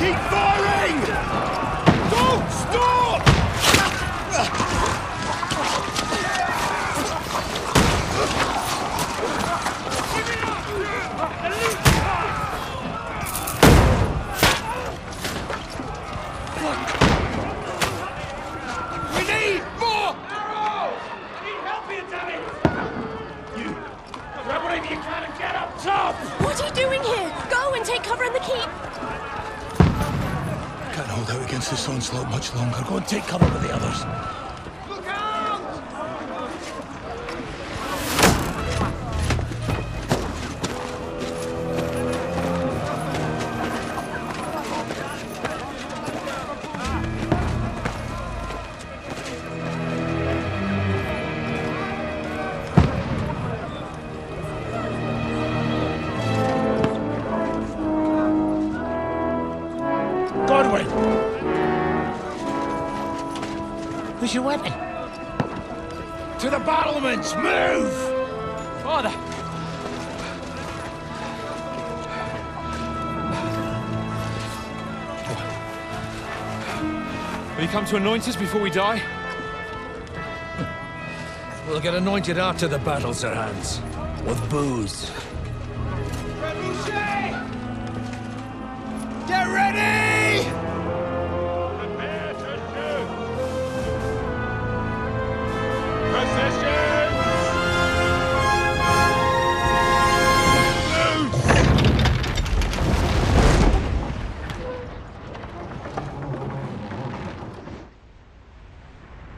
Keep firing! Don't stop! We need more arrows! I need help here, damn it! You grab whatever you can and get up top! What are you doing here? Go and take cover in the keep! Can't hold out against this onslaught much longer. Go and take cover with the others. Look out! Godwin! Where's your weapon? To the battlements! Move! Father! Will you come to anoint us before we die? We'll get anointed after the battles are hands. With booze. Get ready! Prepare to shoot! Positions!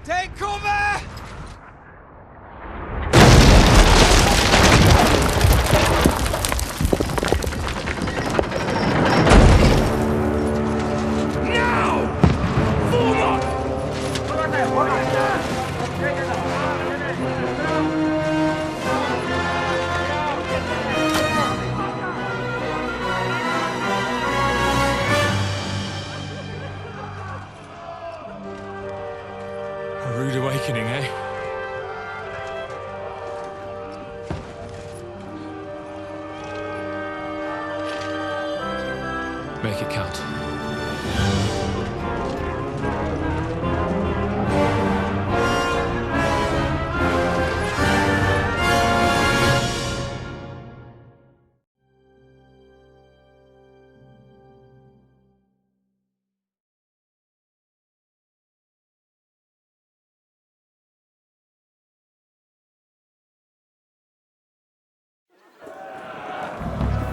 Take cover! A rude awakening, eh? Make it count.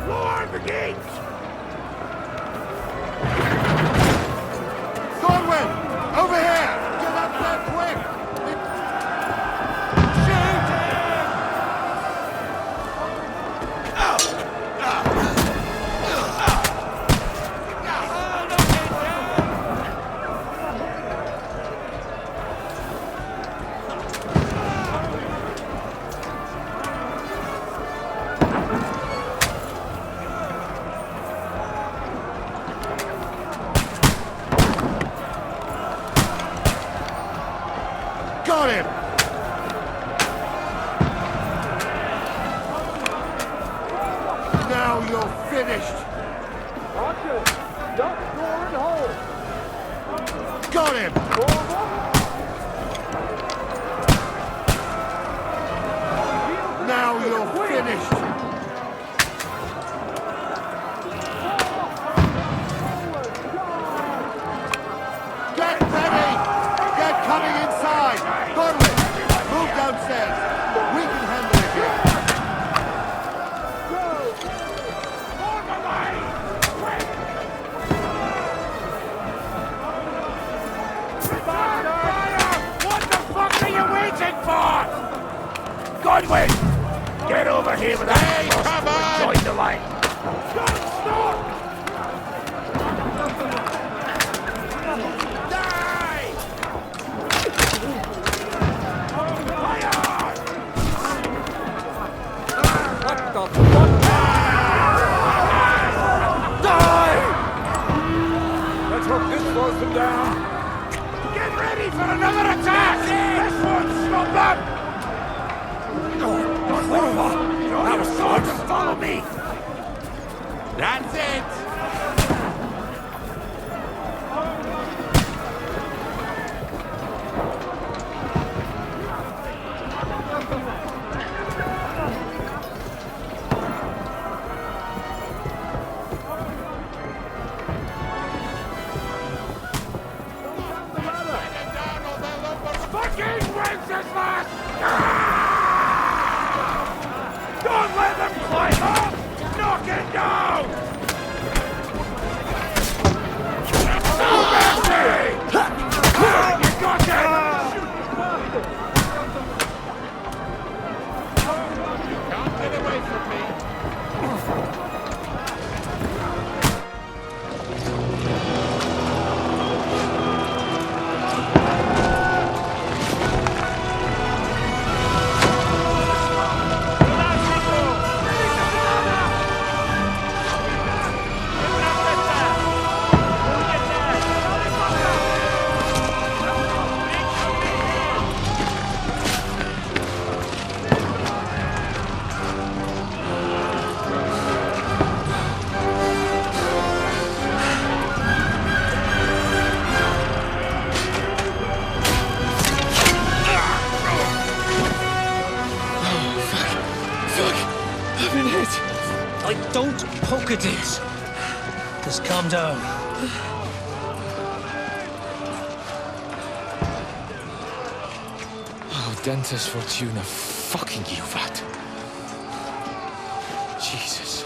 Lord, the gates! Godwin! Over here! Get up there quick! Shoot him! Got him! Now you're finished! Got him! Now you're finished! Get ready! Get coming inside! Godwin, move downstairs. We can handle it here. Godwin! Get over here with that crossbow and join the line. Die! Fire! What the fuck? Die! Let's hope this slows them down. Get ready for another attack! This won't stop them! That was good. Follow me. That's it. Fucking Wenceslas! Don't let them climb up! Knock it down! No mercy! You got it! You can't get away from me. Don't poke at it. Just calm down. Oh, Dentes Fortuna, fucking you, that. Jesus.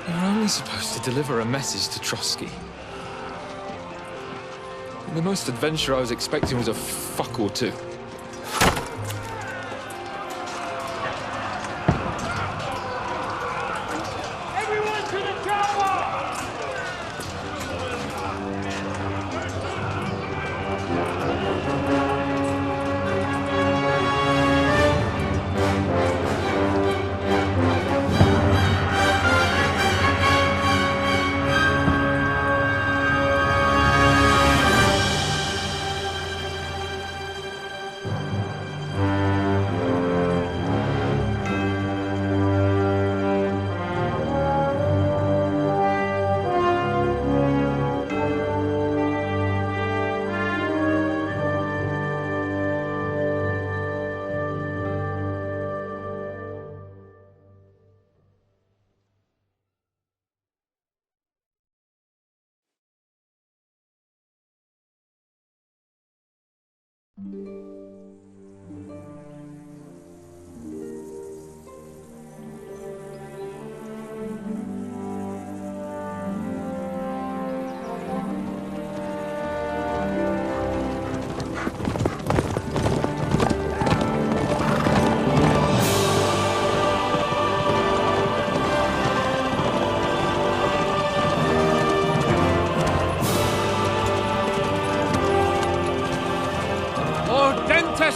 You were only supposed to deliver a message to Trotsky. And the most adventure I was expecting was a fuck or two.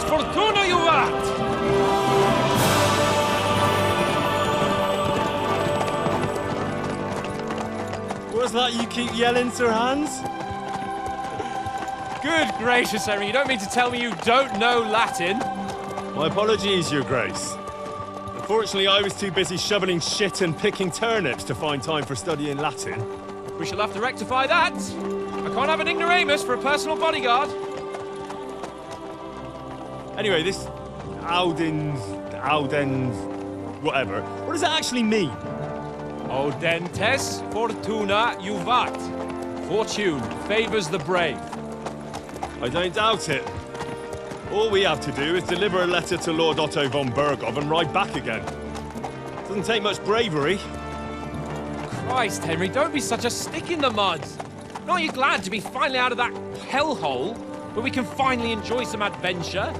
Fortuna, you rat! What's that you keep yelling, Sir Hans? Good gracious, Henry, you don't mean to tell me you don't know Latin? My apologies, Your Grace. Unfortunately, I was too busy shoveling shit and picking turnips to find time for studying Latin. We shall have to rectify that. I can't have an ignoramus for a personal bodyguard. Anyway, this Audens, whatever. What does that actually mean? Audentes Fortuna Juvat. Fortune favors the brave. I don't doubt it. All we have to do is deliver a letter to Lord Otto von Bergov and ride back again. Doesn't take much bravery. Christ, Henry, don't be such a stick in the mud. Aren't you glad to be finally out of that hellhole? where we can finally enjoy some adventure,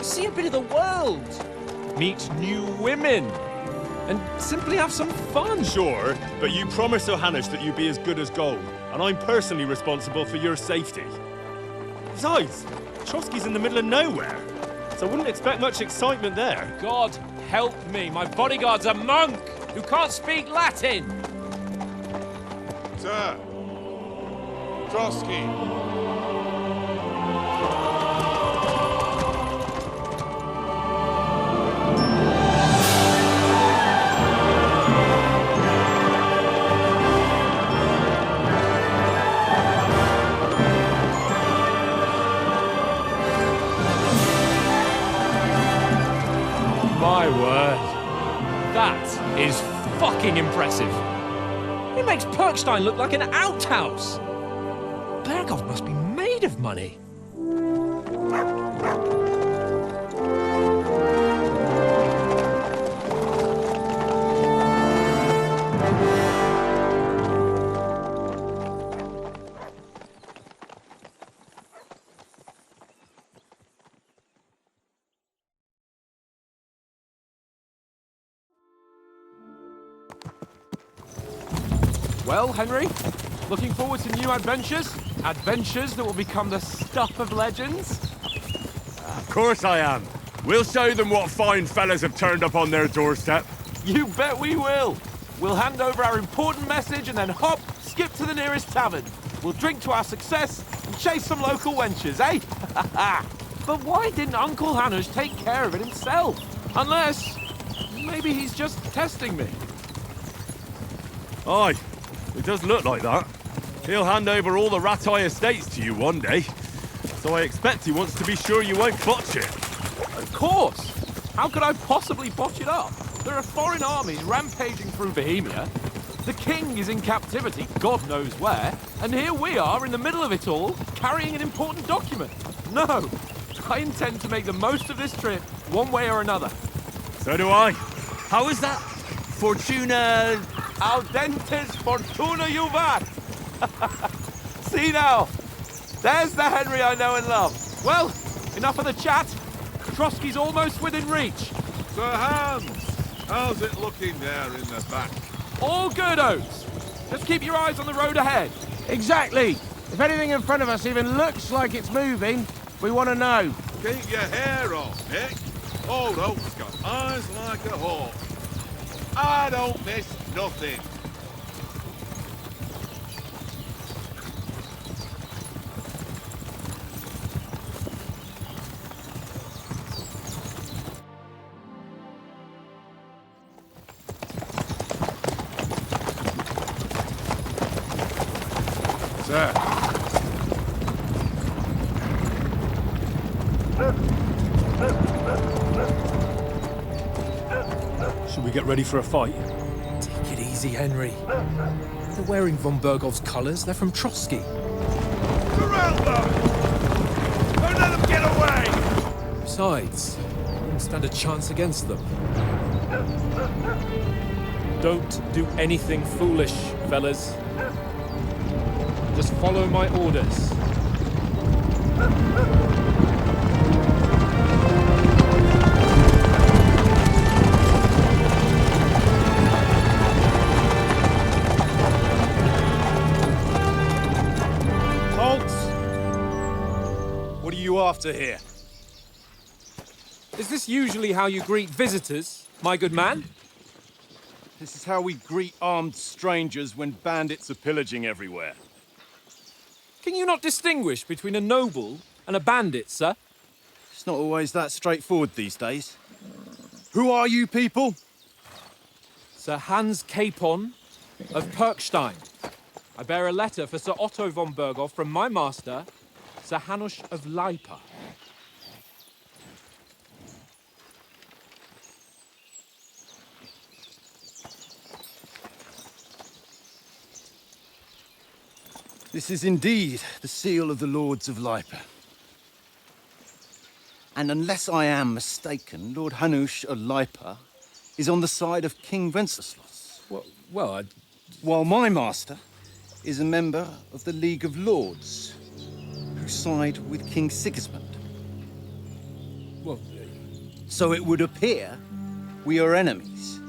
see a bit of the world, meet new women, and simply have some fun. Sure, but you promised Johannes that you'd be as good as gold, and I'm personally responsible for your safety. Besides, Trotsky's in the middle of nowhere, so I wouldn't expect much excitement there. God help me, my bodyguard's a monk who can't speak Latin. Sir! Trotsky! My word. That is fucking impressive. It makes Perkstein look like an outhouse. Berghoff must be made of money. Well, Henry, looking forward to new adventures? Adventures that will become the stuff of legends? Of course I am. We'll show them what fine fellas have turned up on their doorstep. You bet we will. We'll hand over our important message and then hop, skip to the nearest tavern. We'll drink to our success and chase some local wenches, eh? But why didn't Uncle Hanush take care of it himself? Unless, maybe he's just testing me. Aye, it does look like that. He'll hand over all the Ratai estates to you one day. So I expect he wants to be sure you won't botch it. Of course! How could I possibly botch it up? There are foreign armies rampaging through Bohemia. The king is in captivity, God knows where. And here we are in the middle of it all, carrying an important document. No! I intend to make the most of this trip, one way or another. So do I. How is that? Fortuna... Audentes fortuna juvat! See now, there's the Henry I know and love. Well, enough of the chat. Trotsky's almost within reach. Sir Hans, how's it looking there in the back? All good, Oates. Just keep your eyes on the road ahead. Exactly. If anything in front of us even looks like it's moving, we want to know. Keep your hair on, Nick. Old Oak's got eyes like a hawk. I don't miss nothing. Sir. Should we get ready for a fight? Take it easy, Henry. They're wearing von Bergov's colours. They're from Trotsky. Corral them! Don't let them get away! Besides, we won't stand a chance against them. Don't do anything foolish, fellas. Just follow my orders. What are you after here? Is this usually how you greet visitors, my good man? This is how we greet armed strangers when bandits are pillaging everywhere. Can you not distinguish between a noble and a bandit, sir? It's not always that straightforward these days. Who are you people? Sir Hans Capon of Perkstein. I bear a letter for Sir Otto von Berghoff from my master, Sir Hanush of Lipa. This is indeed the seal of the Lords of Lipa. And unless I am mistaken, Lord Hanush of Lipa is on the side of King Wenceslas. While my master is a member of the League of Lords, who to side with King Sigismund. Well, So it would appear we are enemies.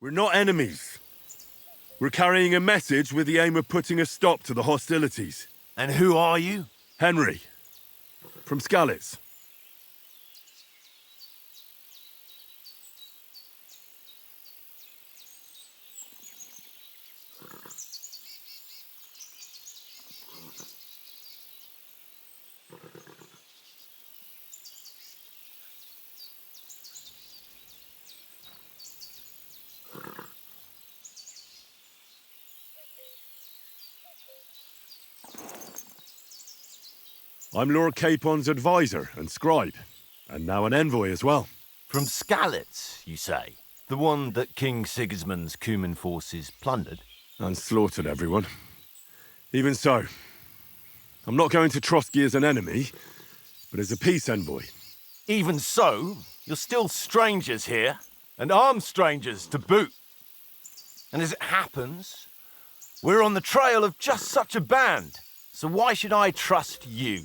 We're not enemies. We're carrying a message with the aim of putting a stop to the hostilities. And who are you? Henry, from Skalitz. I'm Lord Capon's advisor and scribe, and now an envoy as well. From Skalitz, you say? The one that King Sigismund's Cuman forces plundered? And slaughtered everyone. Even so, I'm not going to Trotsky as an enemy, but as a peace envoy. Even so, you're still strangers here, and armed strangers to boot. And as it happens, we're on the trail of just such a band, so why should I trust you?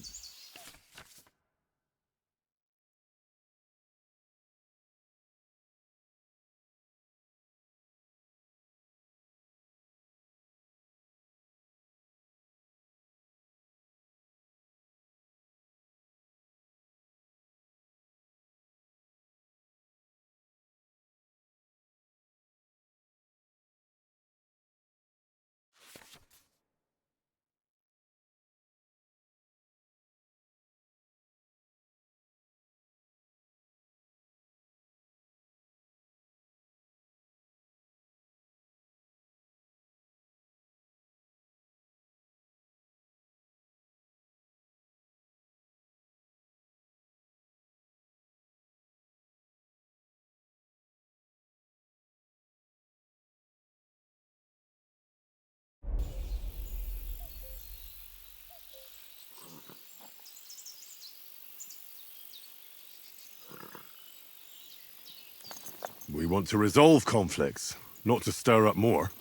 We want to resolve conflicts, not to stir up more.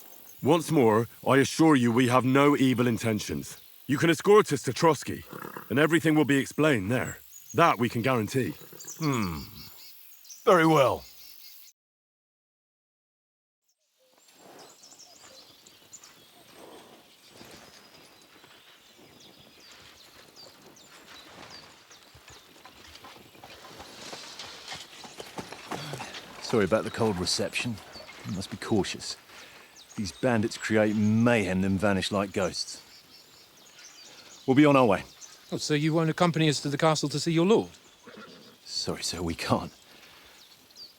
Once more, I assure you we have no evil intentions. You can escort us to Trotsky, and everything will be explained there. That we can guarantee. Very well. Sorry about the cold reception. You must be cautious. These bandits create mayhem, then vanish like ghosts. We'll be on our way. oh, so you won't accompany us to the castle to see your lord? Sorry, sir, we can't.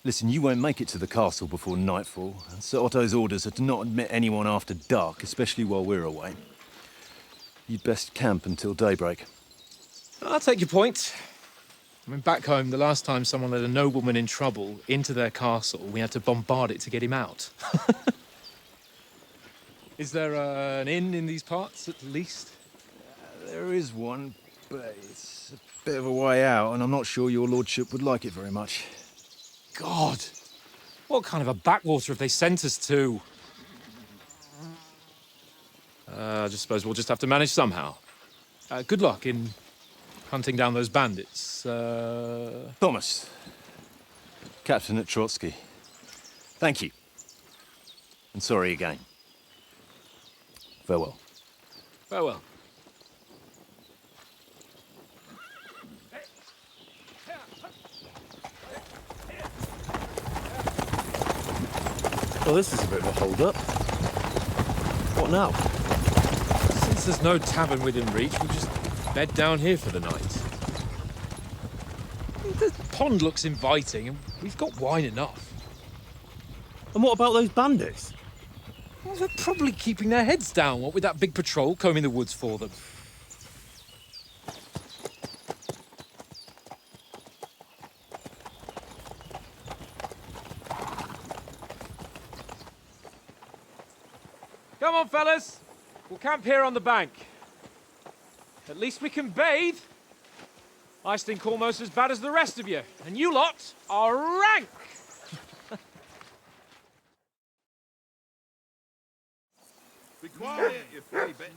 Listen, you won't make it to the castle before nightfall, and Sir Otto's orders are to not admit anyone after dark, especially while we're away. You'd best camp until daybreak. I'll take your point. I mean, back home, the last time someone led a nobleman in trouble into their castle, we had to bombard it to get him out. Is there an inn in these parts, at least? There is one, but it's a bit of a way out, and I'm not sure your lordship would like it very much. God! What kind of a backwater have they sent us to? I just suppose we'll just have to manage somehow. Good luck in hunting down those bandits. Thomas, captain at Trotsky. Thank you. And sorry again. Farewell. Farewell. Well, this is a bit of a hold-up. What now? Since there's no tavern within reach, we'll just bed down here for the night. The pond looks inviting, and we've got wine enough. And what about those bandits? Well, they're probably keeping their heads down, what with that big patrol combing the woods for them. Come on, fellas. We'll camp here on the bank. At least we can bathe. I stink almost as bad as the rest of you, and you lot are rank! Be quiet, you filthy bit.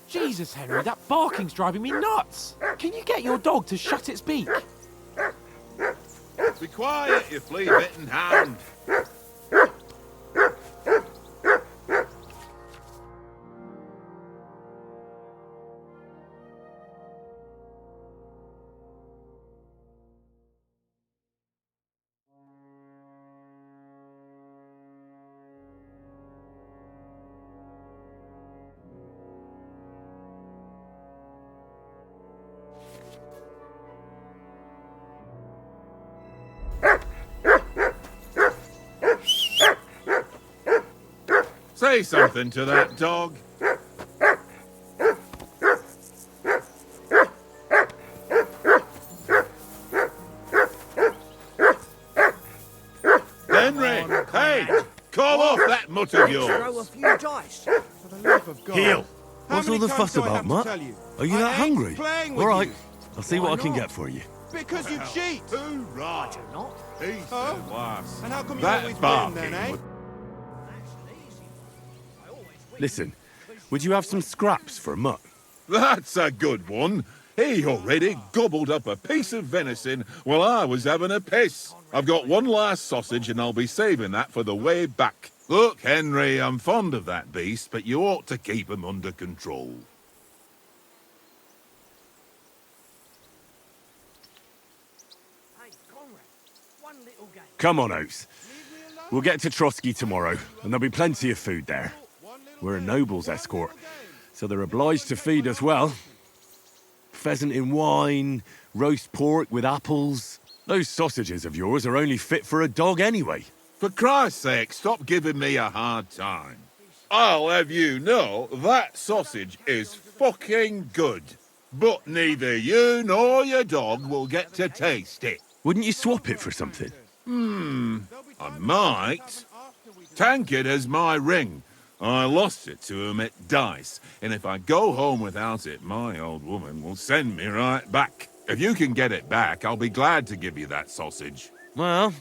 Jesus, Henry, that barking's driving me nuts. Can you get your dog to shut its beak? Be quiet, you flea-bitten hound. Say something to that dog. Henry, hey, call off that mutt of yours. Throw a few dice. For the love of God. Heel! How What's all many the times fuss do I about, have to Mutt? tell you? Are you I that ain't hungry? playing All with right, you. I'll see Why what I can not? get for you. Because you cheat. Hoorah! not. He's Huh? the last. And how come you That always win barking then, eh? would- Listen, would you have some scraps for a mutt? That's a good one. He already gobbled up a piece of venison while I was having a piss. I've got one last sausage and I'll be saving that for the way back. Look, Henry, I'm fond of that beast, but you ought to keep him under control. Come on, Oates. We'll get to Trotsky tomorrow, and there'll be plenty of food there. We're a noble's escort, so they're obliged to feed us well. Pheasant in wine, roast pork with apples. Those sausages of yours are only fit for a dog anyway. For Christ's sake, stop giving me a hard time. I'll have you know that sausage is fucking good. But neither you nor your dog will get to taste it. Wouldn't you swap it for something? I might. Tankard has my ring. I lost it to him at dice, and if I go home without it, my old woman will send me right back. If you can get it back, I'll be glad to give you that sausage. Well,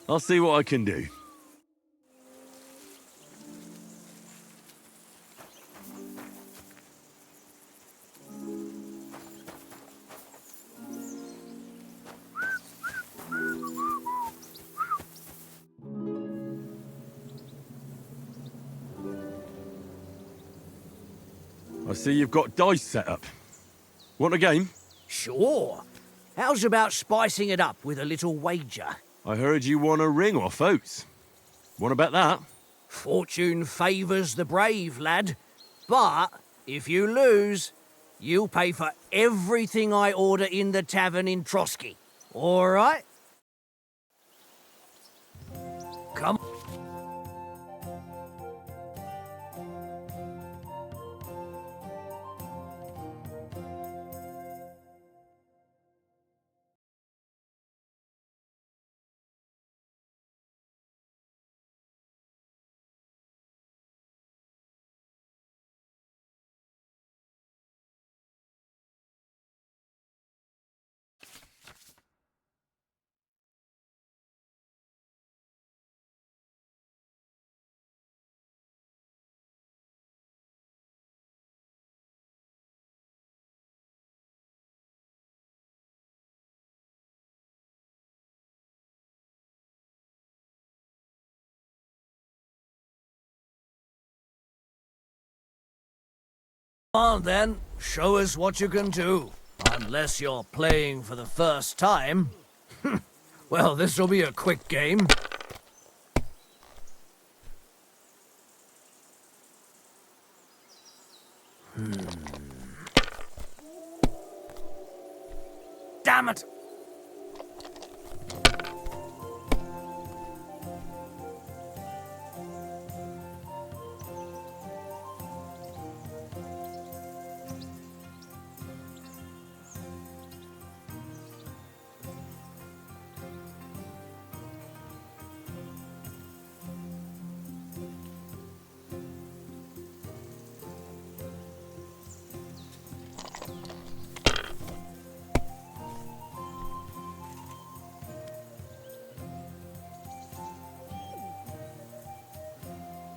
I'll see what I can do. I see you've got dice set up. Want a game? Sure. How's about spicing it up with a little wager? I heard you won a ring off Oates. Want to bet that? Fortune favours the brave, lad. But if you lose, you'll pay for everything I order in the tavern in Trotsky. All right? Come. On then, show us what you can do. Unless you're playing for the first time. Well, this'll be a quick game. Damn it!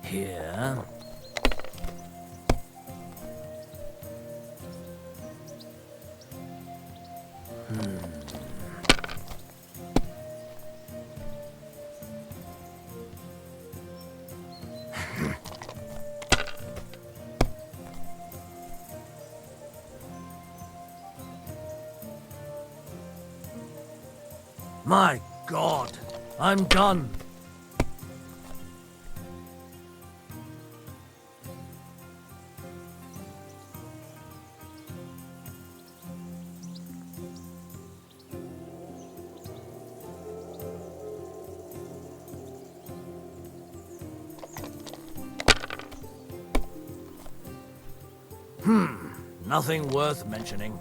Here. My God, I'm done. Nothing worth mentioning.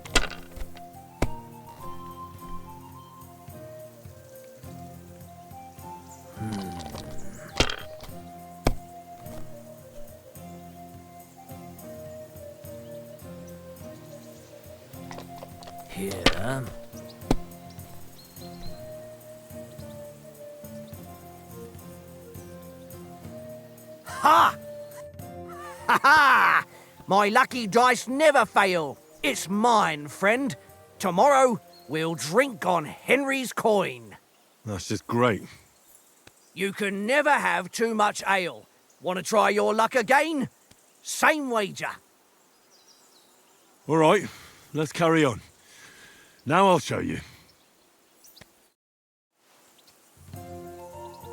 Here. Ha! Ha ha! My lucky dice never fail. It's mine, friend. Tomorrow, we'll drink on Henry's coin. That's just great. You can never have too much ale. Want to try your luck again? Same wager. All right, let's carry on. Now I'll show you.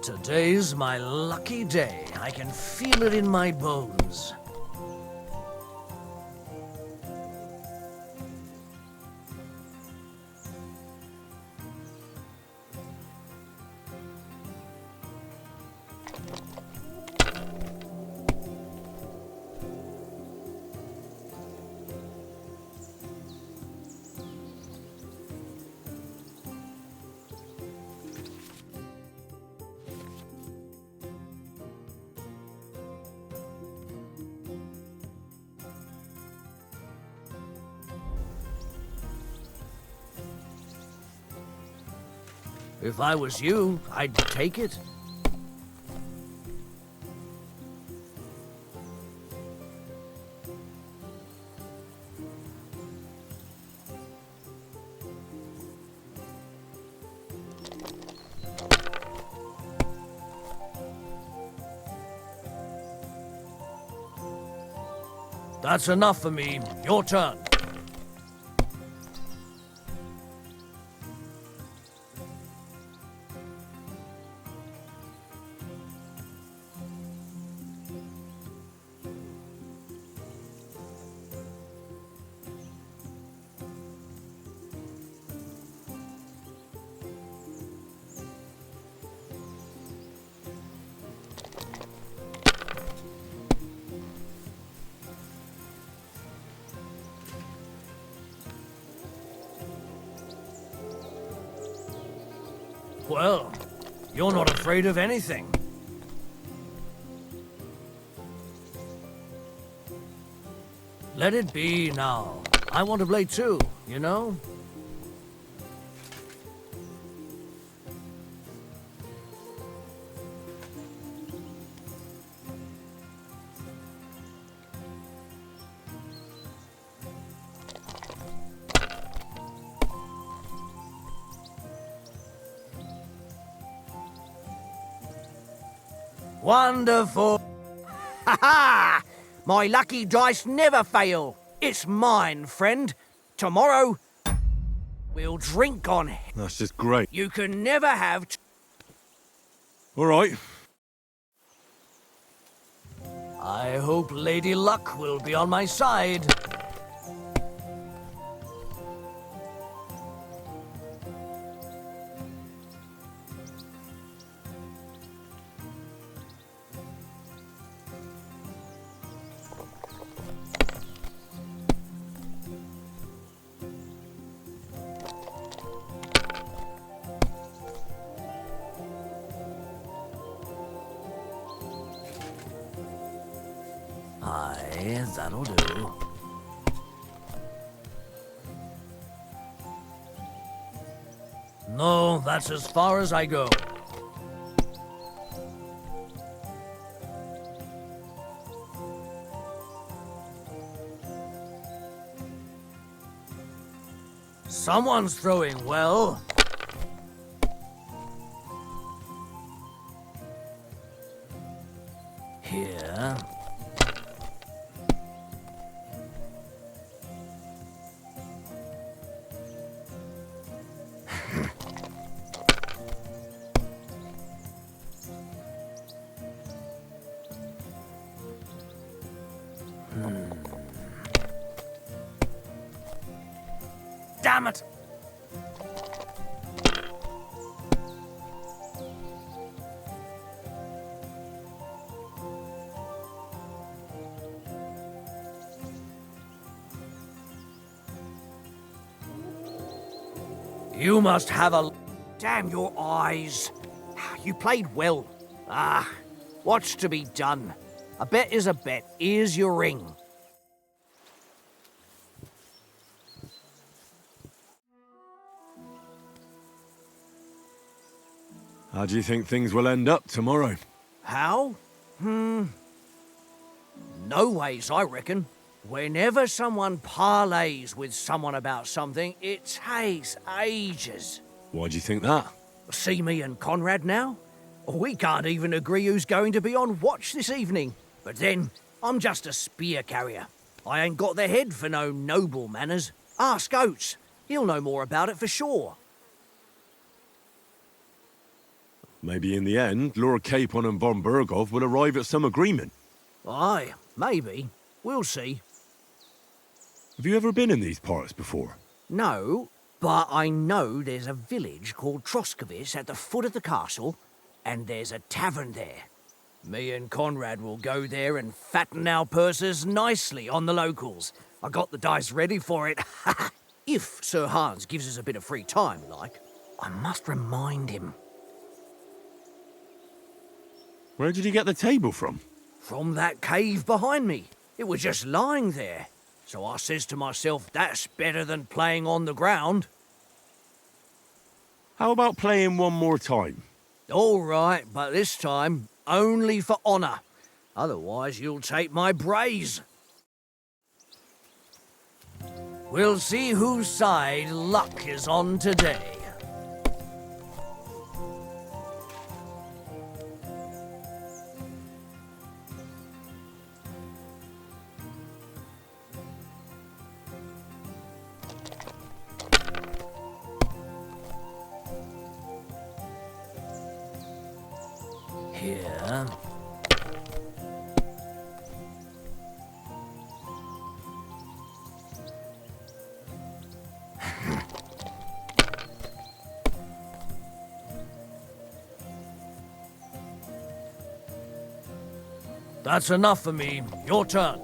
Today's my lucky day. I can feel it in my bones. If I was you, I'd take it. That's enough for me. Your turn. Well, you're not afraid of anything. Let it be now. I want to play too, you know? Wonderful. Ha ha! My lucky dice never fail. It's mine, friend. Tomorrow, we'll drink on it. That's just great. You can never have... All right. I hope Lady Luck will be on my side. Aye, that'll do. No, that's as far as I go. Someone's throwing well. Here. Damn it! You must have a... Damn your eyes. You played well. What's to be done? A bet is a bet. Here's your ring. How do you think things will end up tomorrow? How? No ways, I reckon. Whenever someone parleys with someone about something, it takes ages. Why do you think that? See me and Conrad now? We can't even agree who's going to be on watch this evening. But then, I'm just a spear carrier. I ain't got the head for no noble manners. Ask Oates. He'll know more about it for sure. Maybe in the end, Lord Capon and von Berghoff will arrive at some agreement. Aye, maybe. We'll see. Have you ever been in these parts before? No, but I know there's a village called Troskovitz at the foot of the castle, and there's a tavern there. Me and Conrad will go there and fatten our purses nicely on the locals. I got the dice ready for it. If Sir Hans gives us a bit of free time, like. I must remind him. Where did you get the table from? From that cave behind me. It was just lying there. So I says to myself, that's better than playing on the ground. How about playing one more time? All right, but this time only for honour. Otherwise, you'll take my braze. We'll see whose side luck is on today. Here. That's enough for me. Your turn.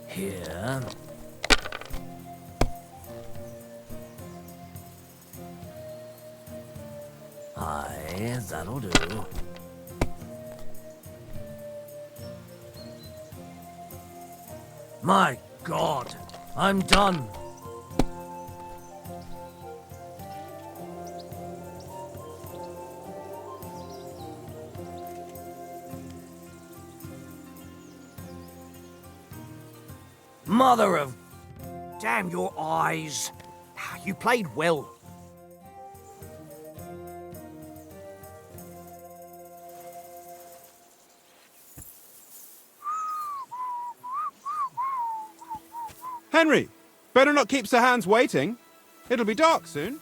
Here. Aye, that'll do. My God, I'm done. Mother of... Damn your eyes. You played well. Henry, better not keep Sir Hans waiting. It'll be dark soon.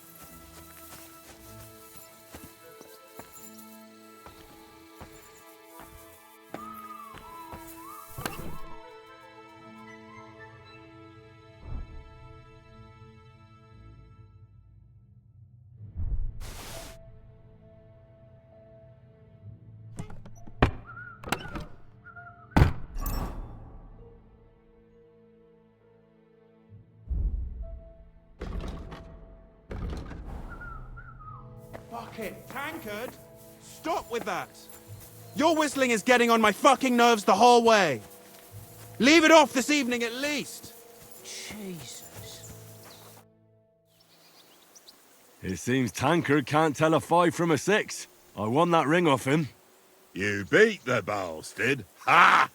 Stop it, Tankard! Stop with that! Your whistling is getting on my fucking nerves the whole way. Leave it off this evening at least. Jesus. It seems Tankard can't tell a 5 from a 6. I won that ring off him. You beat the bastard. Ha!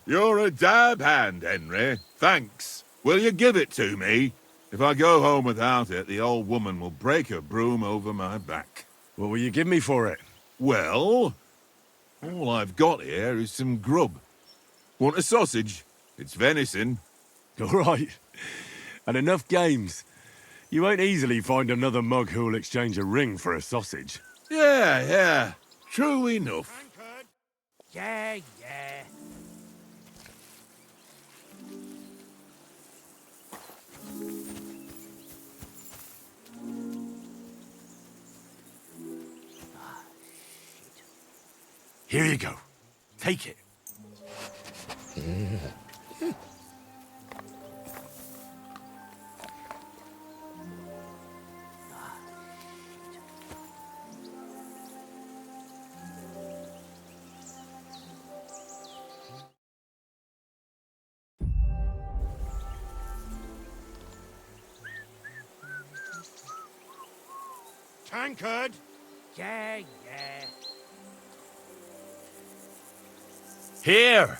You're a dab hand, Henry. Thanks. Will you give it to me? If I go home without it, the old woman will break her broom over my back. What will you give me for it? Well, all I've got here is some grub. Want a sausage? It's venison. All right. And enough games. You won't easily find another mug who'll exchange a ring for a sausage. Yeah. True enough. Yeah. Here you go. Take it. Tankard! Yeah. Here.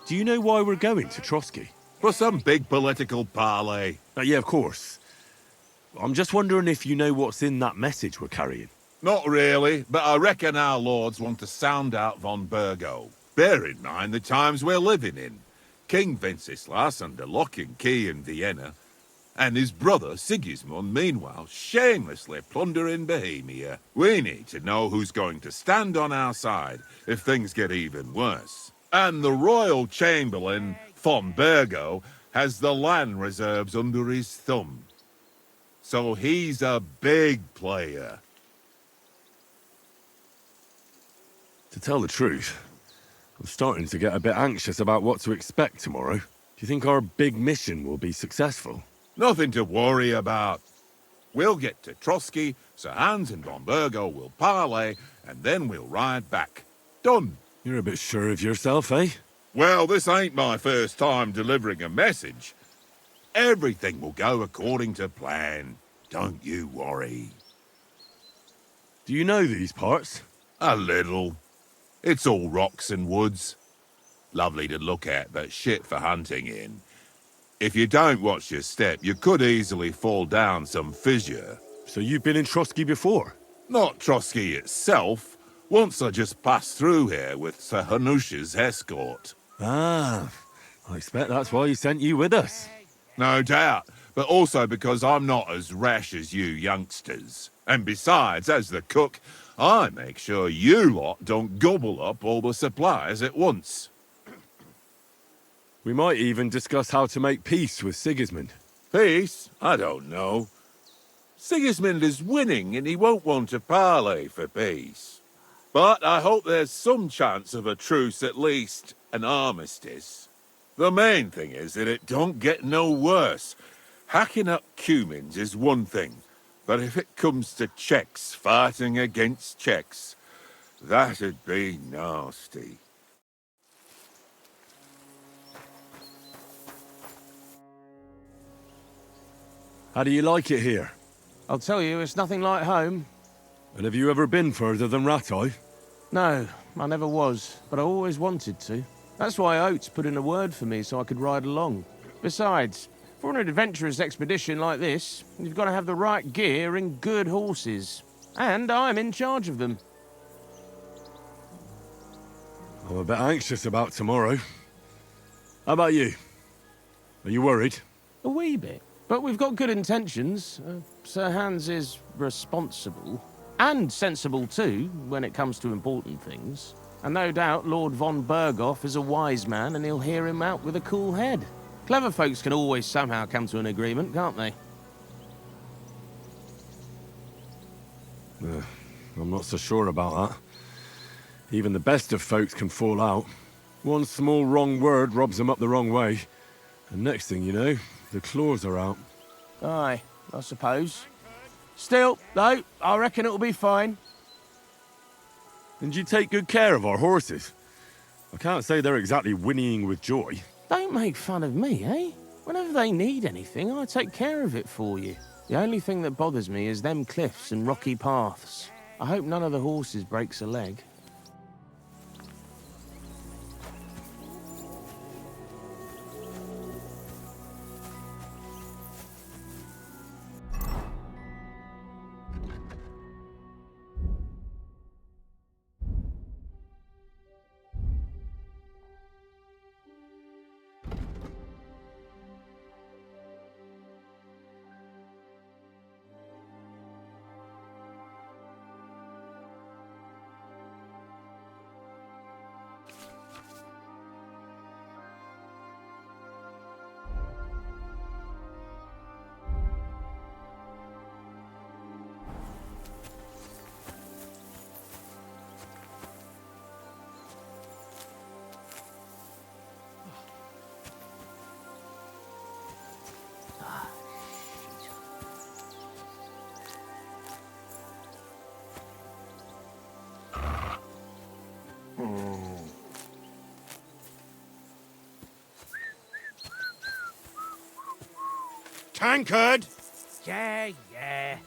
Do you know why we're going to Trotsky? For some big political parley. Yeah, of course. I'm just wondering if you know what's in that message we're carrying. Not really, but I reckon our lords want to sound out von Burgo. Bear in mind the times we're living in. King Wenceslas under lock and key in Vienna, and his brother Sigismund, meanwhile, shamelessly plundering Bohemia. We need to know who's going to stand on our side if things get even worse. And the royal chamberlain, von Burgo, has the land reserves under his thumb. So he's a big player. To tell the truth, I'm starting to get a bit anxious about what to expect tomorrow. Do you think our big mission will be successful? Nothing to worry about. We'll get to Trotsky, Sir Hans and von Burgo will parley, and then we'll ride back. Done. You're a bit sure of yourself, eh? Well, this ain't my first time delivering a message. Everything will go according to plan. Don't you worry. Do you know these parts? A little. It's all rocks and woods. Lovely to look at, but shit for hunting in. If you don't watch your step, you could easily fall down some fissure. So you've been in Trotsky before? Not Trotsky itself. Once I just passed through here with Sir Hanush's escort. Ah, I expect that's why he sent you with us. No doubt, but also because I'm not as rash as you youngsters. And besides, as the cook, I make sure you lot don't gobble up all the supplies at once. We might even discuss how to make peace with Sigismund. Peace? I don't know. Sigismund is winning and he won't want to parley for peace. But I hope there's some chance of a truce, at least an armistice. The main thing is that it don't get no worse. Hacking up Cumans is one thing, but if it comes to Czechs fighting against Czechs, that'd be nasty. How do you like it here? I'll tell you, it's nothing like home. And have you ever been further than Rattay? No, I never was, but I always wanted to. That's why Oates put in a word for me so I could ride along. Besides, for an adventurous expedition like this, you've got to have the right gear and good horses. And I'm in charge of them. I'm a bit anxious about tomorrow. How about you? Are you worried? A wee bit. But we've got good intentions. Sir Hans is responsible. And sensible too, when it comes to important things. And no doubt Lord von Berghoff is a wise man and he'll hear him out with a cool head. Clever folks can always somehow come to an agreement, can't they? I'm not so sure about that. Even the best of folks can fall out. One small wrong word rubs them up the wrong way. And next thing you know, the claws are out. Aye, I suppose. Still, though, I reckon it'll be fine. And you take good care of our horses. I can't say they're exactly whinnying with joy. Don't make fun of me, eh? Whenever they need anything, I take care of it for you. The only thing that bothers me is them cliffs and rocky paths. I hope none of the horses breaks a leg. Tankard! Yeah, yeah.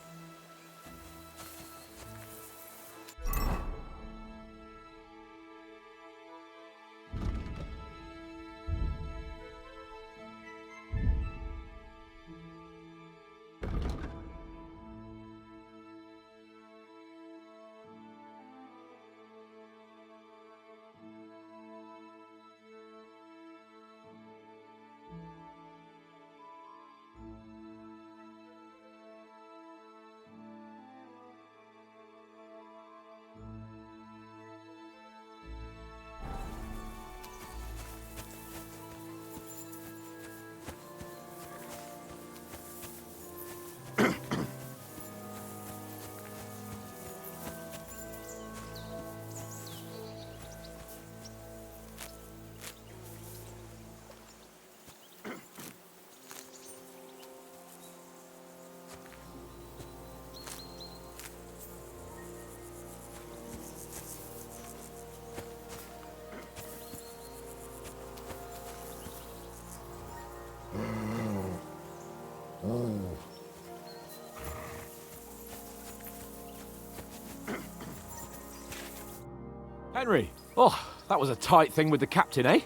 Henry! Oh, that was a tight thing with the captain, eh?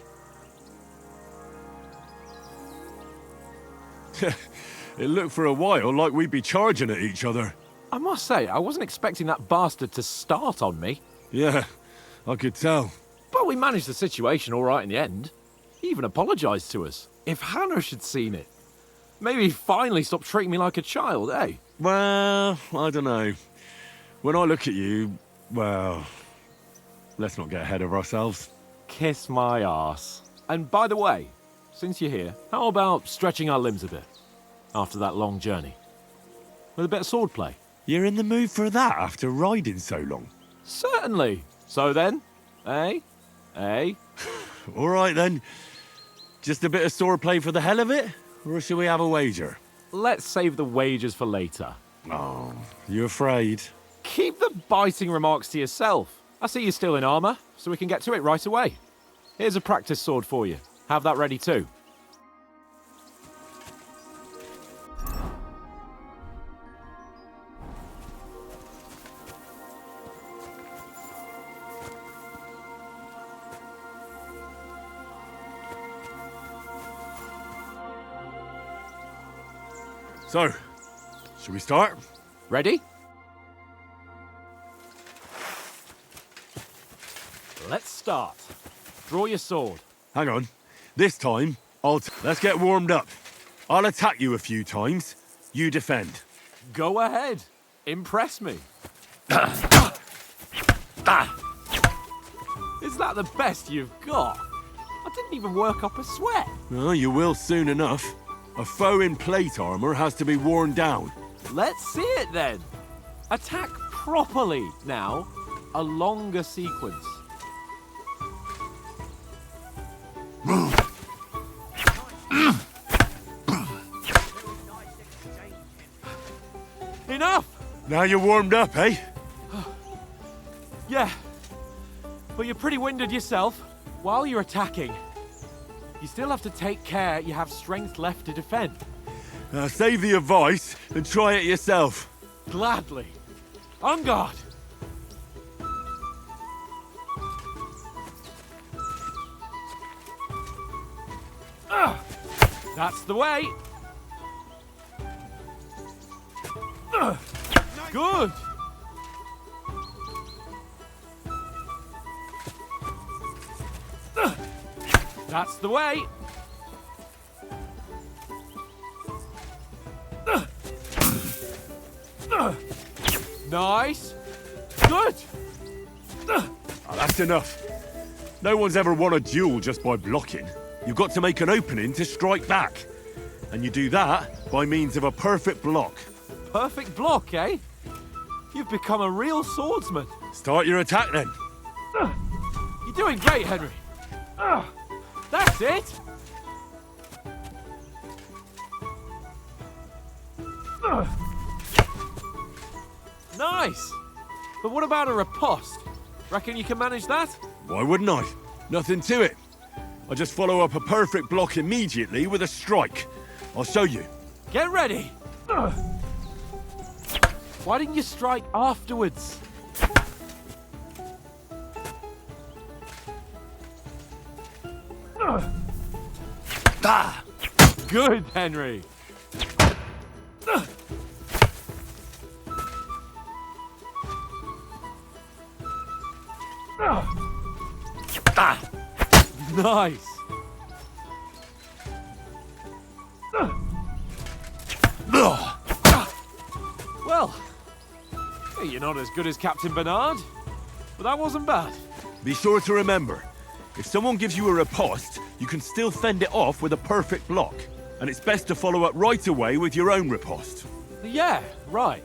It looked for a while like we'd be charging at each other. I must say, I wasn't expecting that bastard to start on me. Yeah, I could tell. But we managed the situation all right in the end. He even apologised to us. If Hanush had seen it, maybe he'd finally stop treating me like a child, eh? Well, I don't know. When I look at you, well, let's not get ahead of ourselves. Kiss my arse. And by the way, since you're here, how about stretching our limbs a bit after that long journey? With a bit of swordplay. You're in the mood for that after riding so long? Certainly. So then, eh? Eh? All right then. Just a bit of swordplay for the hell of it? Or shall we have a wager? Let's save the wagers for later. Oh, you afraid? Keep the biting remarks to yourself. I see you're still in armour, so we can get to it right away. Here's a practice sword for you. Have that ready too. So, shall we start? Ready? Let's start. Draw your sword. Hang on. This time, let's get warmed up. I'll attack you a few times. You defend. Go ahead. Impress me. Is that the best you've got? I didn't even work up a sweat. Oh, you will soon enough. A foe in plate armor has to be worn down. Let's see it then. Attack properly now. A longer sequence. Now you're warmed up, eh? Yeah. But you're pretty winded yourself. While you're attacking, you still have to take care you have strength left to defend. Save the advice and try it yourself. Gladly. On guard. That's the way. Good. That's the way. Nice. Good. That's enough. No one's ever won a duel just by blocking. You've got to make an opening to strike back. And you do that by means of a perfect block. Perfect block, eh? You've become a real swordsman. Start your attack then. You're doing great, Henry. That's it. Nice. But what about a riposte? Reckon you can manage that? Why wouldn't I? Nothing to it. I just follow up a perfect block immediately with a strike. I'll show you. Get ready. Why didn't you strike afterwards? Good, Henry. Nice. Well, you're not as good as Captain Bernard, but that wasn't bad. Be sure to remember, if someone gives you a riposte, you can still fend it off with a perfect block. And it's best to follow up right away with your own riposte. Yeah, right.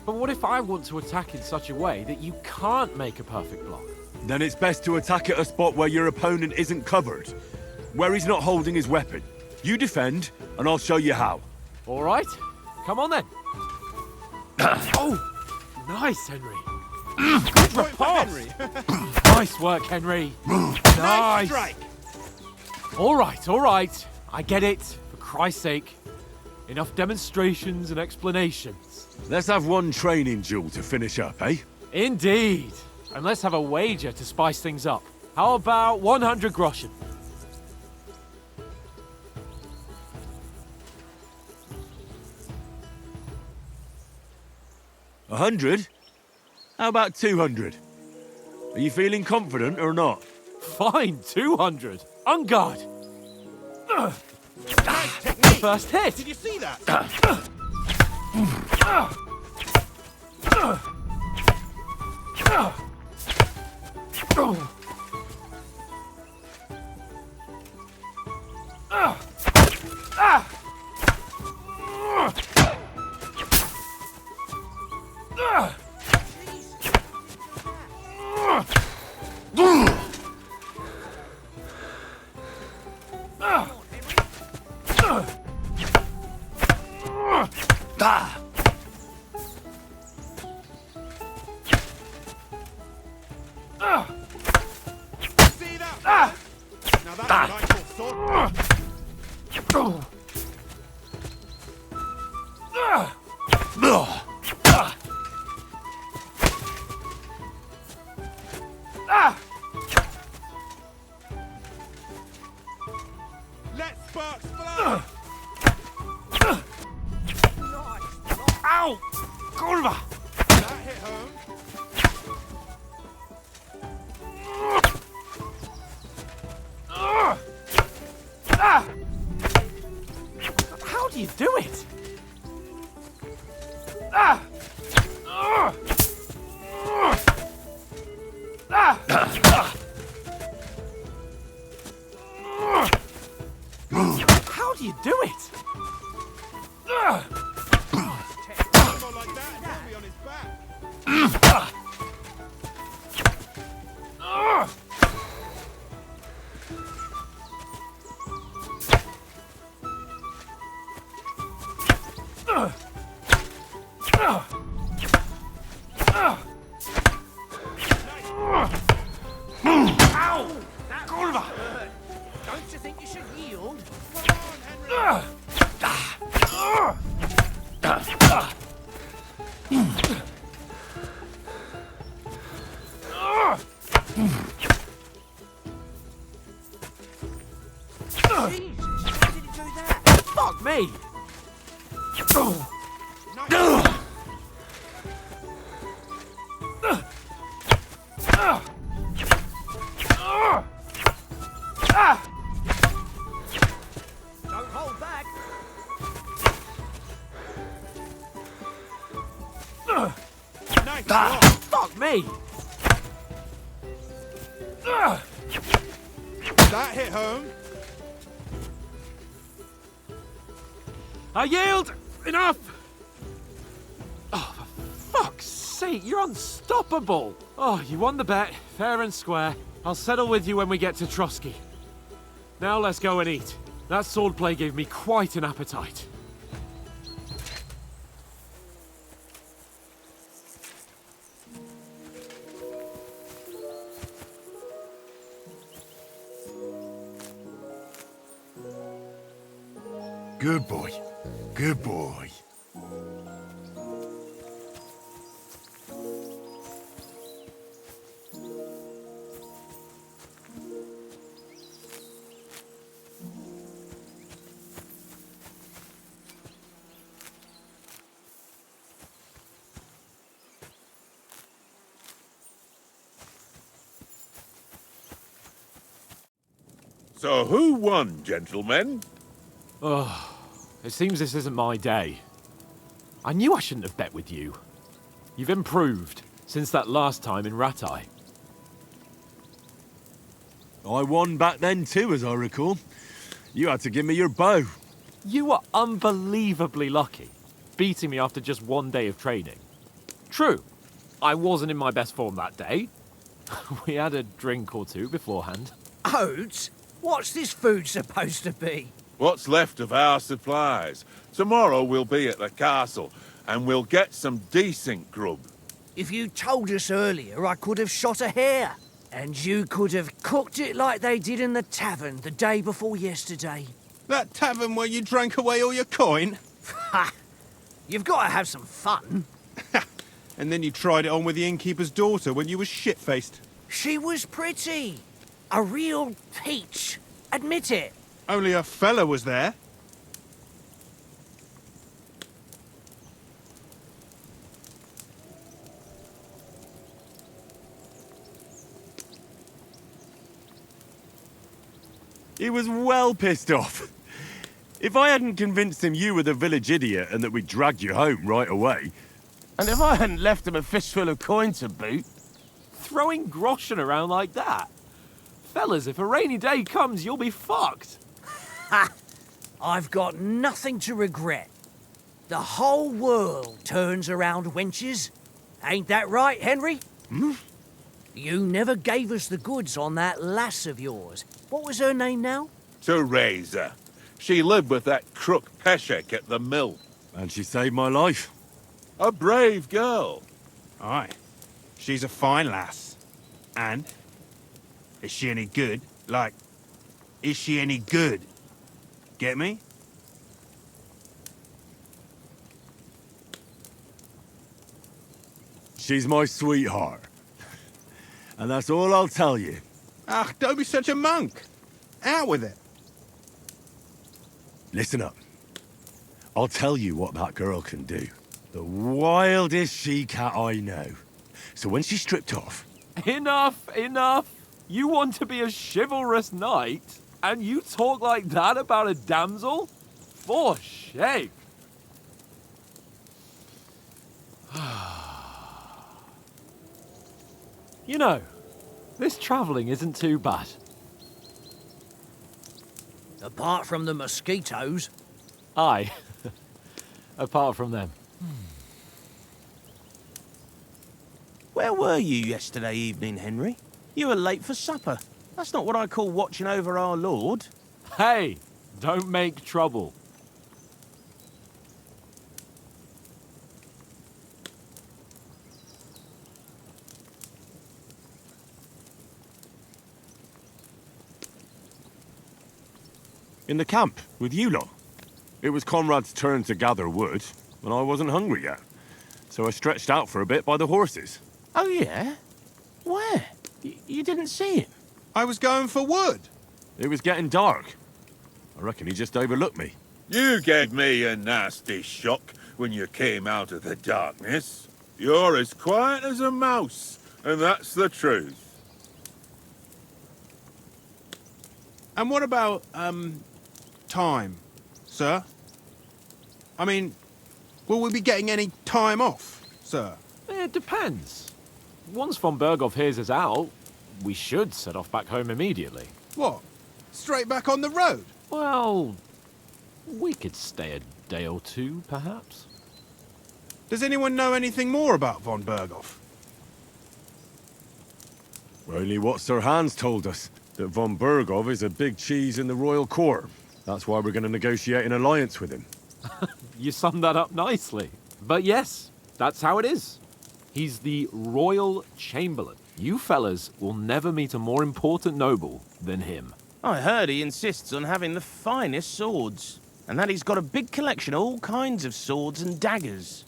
But what if I want to attack in such a way that you can't make a perfect block? Then it's best to attack at a spot where your opponent isn't covered, where he's not holding his weapon. You defend, and I'll show you how. All right, come on then. Oh, nice, Henry. Good riposte. Nice work, Henry. Nice. Strike. All right. I get it. For Christ's sake. Enough demonstrations and explanations. Let's have one training duel to finish up, eh? Indeed. And let's have a wager to spice things up. How about 100 groschen? $100? How about 200? Are you feeling confident or not? Fine, 200. On guard. Nice technique. First hit. Did you see that? See that? Now that's a nice little sword. Let sparks fly. Ow! Kurva! That hit home. How do you do it? How do you do it? More like that and he'll be on his back. Fuck me! Don't hold back. Fuck me! That hit home. I yield! Enough! Oh, for fuck's sake, you're unstoppable! Oh, you won the bet, fair and square. I'll settle with you when we get to Trotsky. Now let's go and eat. That swordplay gave me quite an appetite. Good boy. Good boy. So who won, gentlemen? Oh, it seems this isn't my day. I knew I shouldn't have bet with you. You've improved since that last time in Ratai. I won back then too, as I recall. You had to give me your bow. You were unbelievably lucky, beating me after just one day of training. True, I wasn't in my best form that day. We had a drink or two beforehand. Oats? What's this food supposed to be? What's left of our supplies. Tomorrow we'll be at the castle, and we'll get some decent grub. If you told us earlier, I could have shot a hare. And you could have cooked it like they did in the tavern the day before yesterday. That tavern where you drank away all your coin? Ha! You've got to have some fun. And then you tried it on with the innkeeper's daughter when you were shit-faced. She was pretty. A real peach. Admit it. Only a fella was there. He was well pissed off. If I hadn't convinced him you were the village idiot and that we'd dragged you home right away... And if I hadn't left him a fistful of coin to boot... Throwing groschen around like that? Fellas, if a rainy day comes, you'll be fucked. Ha! I've got nothing to regret. The whole world turns around wenches. Ain't that right, Henry? Hmm? You never gave us the goods on that lass of yours. What was her name now? Teresa. She lived with that crook Peshek at the mill. And she saved my life. A brave girl. Aye. She's a fine lass. And? Is she any good? Like, is she any good? Get me? She's my sweetheart. And that's all I'll tell you. Ach, don't be such a monk. Out with it. Listen up. I'll tell you what that girl can do. The wildest she-cat I know. So when she's stripped off... Enough, enough. You want to be a chivalrous knight, and you talk like that about a damsel? For shame. You know, this travelling isn't too bad. Apart from the mosquitoes. Aye. Apart from them. Where were you yesterday evening, Henry? You were late for supper. That's not what I call watching over our lord. Hey, don't make trouble. In the camp, with you lot. It was Conrad's turn to gather wood, and I wasn't hungry yet. So I stretched out for a bit by the horses. Oh, yeah? Where? You didn't see him? I was going for wood. It was getting dark. I reckon he just overlooked me. You gave me a nasty shock when you came out of the darkness. You're as quiet as a mouse, and that's the truth. And what about, time, sir? I mean, will we be getting any time off, sir? It depends. Once von Berghoff hears us out, we should set off back home immediately. What? Straight back on the road? Well, we could stay a day or two, perhaps. Does anyone know anything more about von Berghoff? Only what Sir Hans told us, that von Berghoff is a big cheese in the royal court. That's why we're going to negotiate an alliance with him. You summed that up nicely. But yes, that's how it is. He's the royal chamberlain. You fellas will never meet a more important noble than him. I heard he insists on having the finest swords, and that he's got a big collection of all kinds of swords and daggers.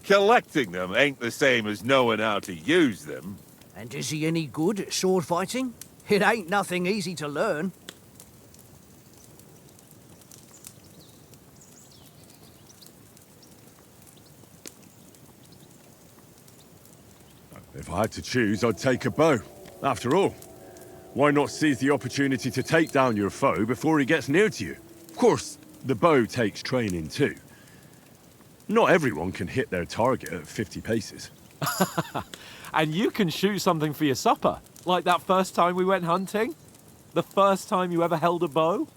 Collecting them ain't the same as knowing how to use them. And is he any good at sword fighting? It ain't nothing easy to learn. If I had to choose, I'd take a bow. After all, why not seize the opportunity to take down your foe before he gets near to you? Of course, the bow takes training too. Not everyone can hit their target at 50 paces. And you can shoot something for your supper, like that first time we went hunting. The first time you ever held a bow.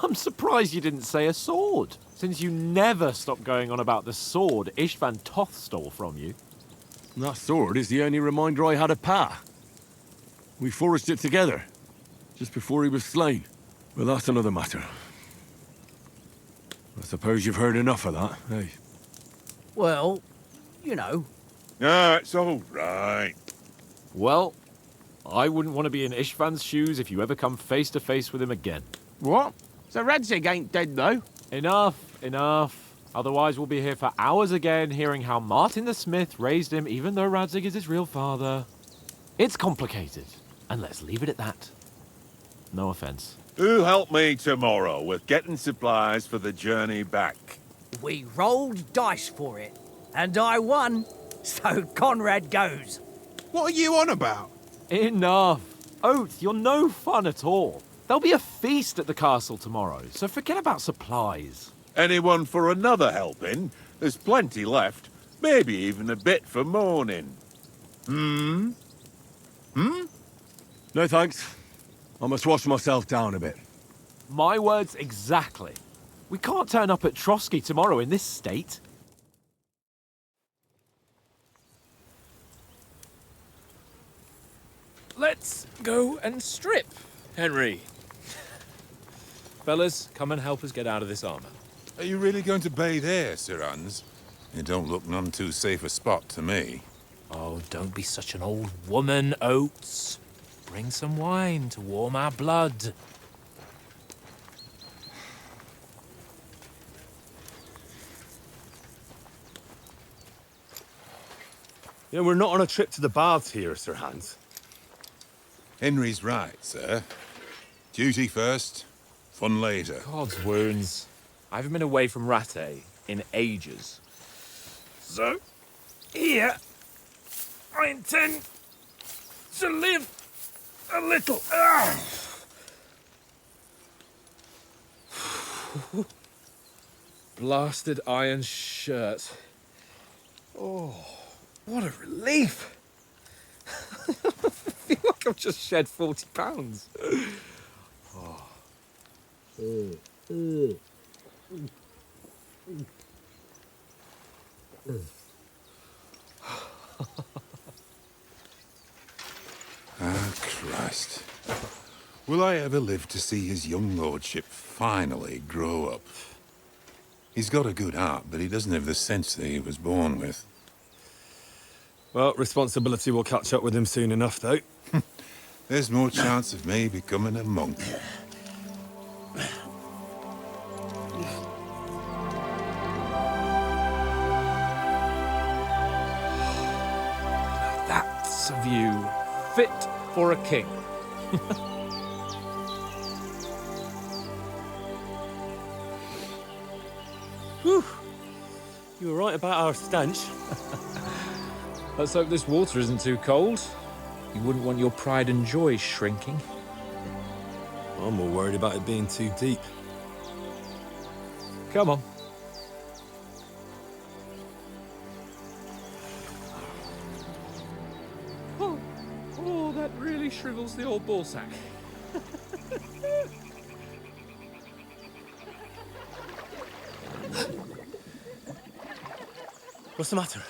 I'm surprised you didn't say a sword, since you never stopped going on about the sword Ishvan Toth stole from you. That sword is the only reminder I had of Pa. We forged it together, just before he was slain. But that's another matter. I suppose you've heard enough of that, eh? Well, you know. Ah, it's all right. Well, I wouldn't want to be in Ishvan's shoes if you ever come face to face with him again. What? So Radzig ain't dead, though? Enough. Otherwise we'll be here for hours again, hearing how Martin the Smith raised him, even though Radzig is his real father. It's complicated, and let's leave it at that. No offense. Who'll help me tomorrow with getting supplies for the journey back? We rolled dice for it, and I won. So Conrad goes. What are you on about? Enough. Oath, you're no fun at all. There'll be a feast at the castle tomorrow, so forget about supplies. Anyone for another helping? There's plenty left. Maybe even a bit for morning. No thanks. I must wash myself down a bit. My words exactly. We can't turn up at Trotsky tomorrow in this state. Let's go and strip, Henry. Fellas, come and help us get out of this armor. Are you really going to bathe here, Sir Hans? It don't look none too safe a spot to me. Oh, don't be such an old woman, Oates. Bring some wine to warm our blood. Yeah, we're not on a trip to the baths here, Sir Hans. Henry's right, sir. Duty first, fun later. God's wounds. I haven't been away from Rattay in ages. So, here, I intend to live a little. Blasted iron shirt. Oh, what a relief. I feel like I've just shed 40 pounds. Ah, Christ. Will I ever live to see his young lordship finally grow up? He's got a good heart, but he doesn't have the sense that he was born with. Well, responsibility will catch up with him soon enough, though. There's more chance of me becoming a monk. That's a view. fit for a king. Whew. You were right about our stench. Let's hope this water isn't too cold. You wouldn't want your pride and joy shrinking. I'm more worried about it being too deep. Come on. Oh, that really shrivels the old ball sack. What's the matter?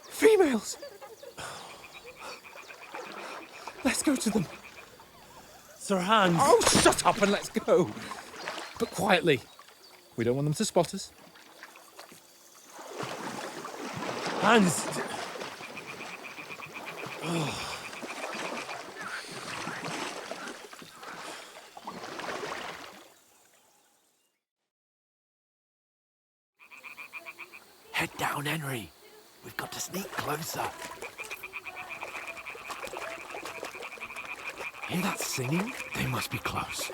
Females! Let's go to them. Sir Hans! Oh, shut up and let's go. But quietly. We don't want them to spot us. Hans! Head down, Henry. We've got to sneak closer. Hear that singing? They must be close.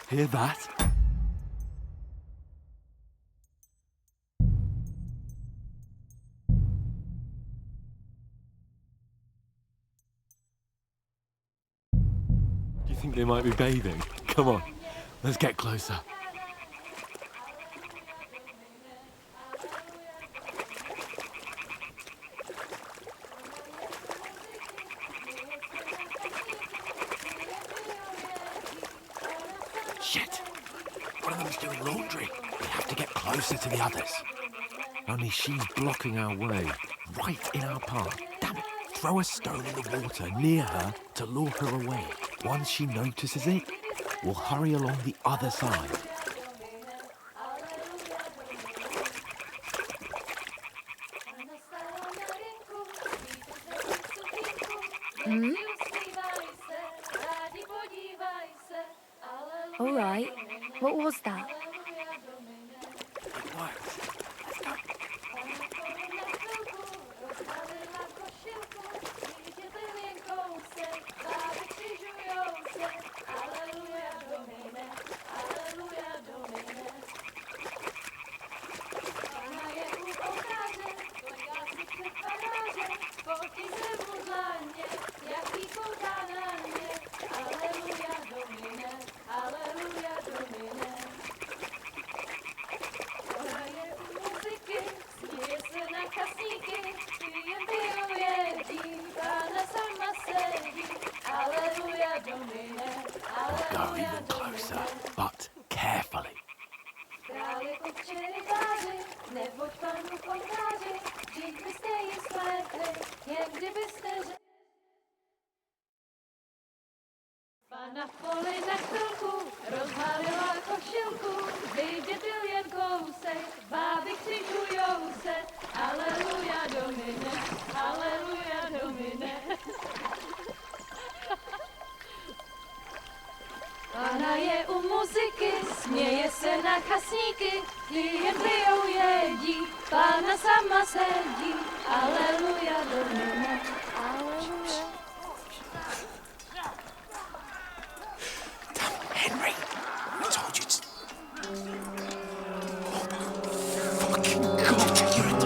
Hear that? Do you think they might be bathing? Come on, let's get closer. Shit! One of them's doing laundry. We have to get closer to the others. Only she's blocking our way, right in our path. Damn it! Throw a stone in the water near her to lure her away. Once she notices it, we'll hurry along the other side. Hmm? All right. What was that? It worked. Let's go. We'll go even closer, but carefully. Pana v poli na chvilku rozhalila košilku, vyjde byl jen kousek, báby křižujou se, aleluja domine, aleluja domine. Pana je u muziky, směje se na chasníky, klienty ją jedí, Pána sama sedí, aleluja domine, aleluja. Henry, I told you to... Fucking God, you're a...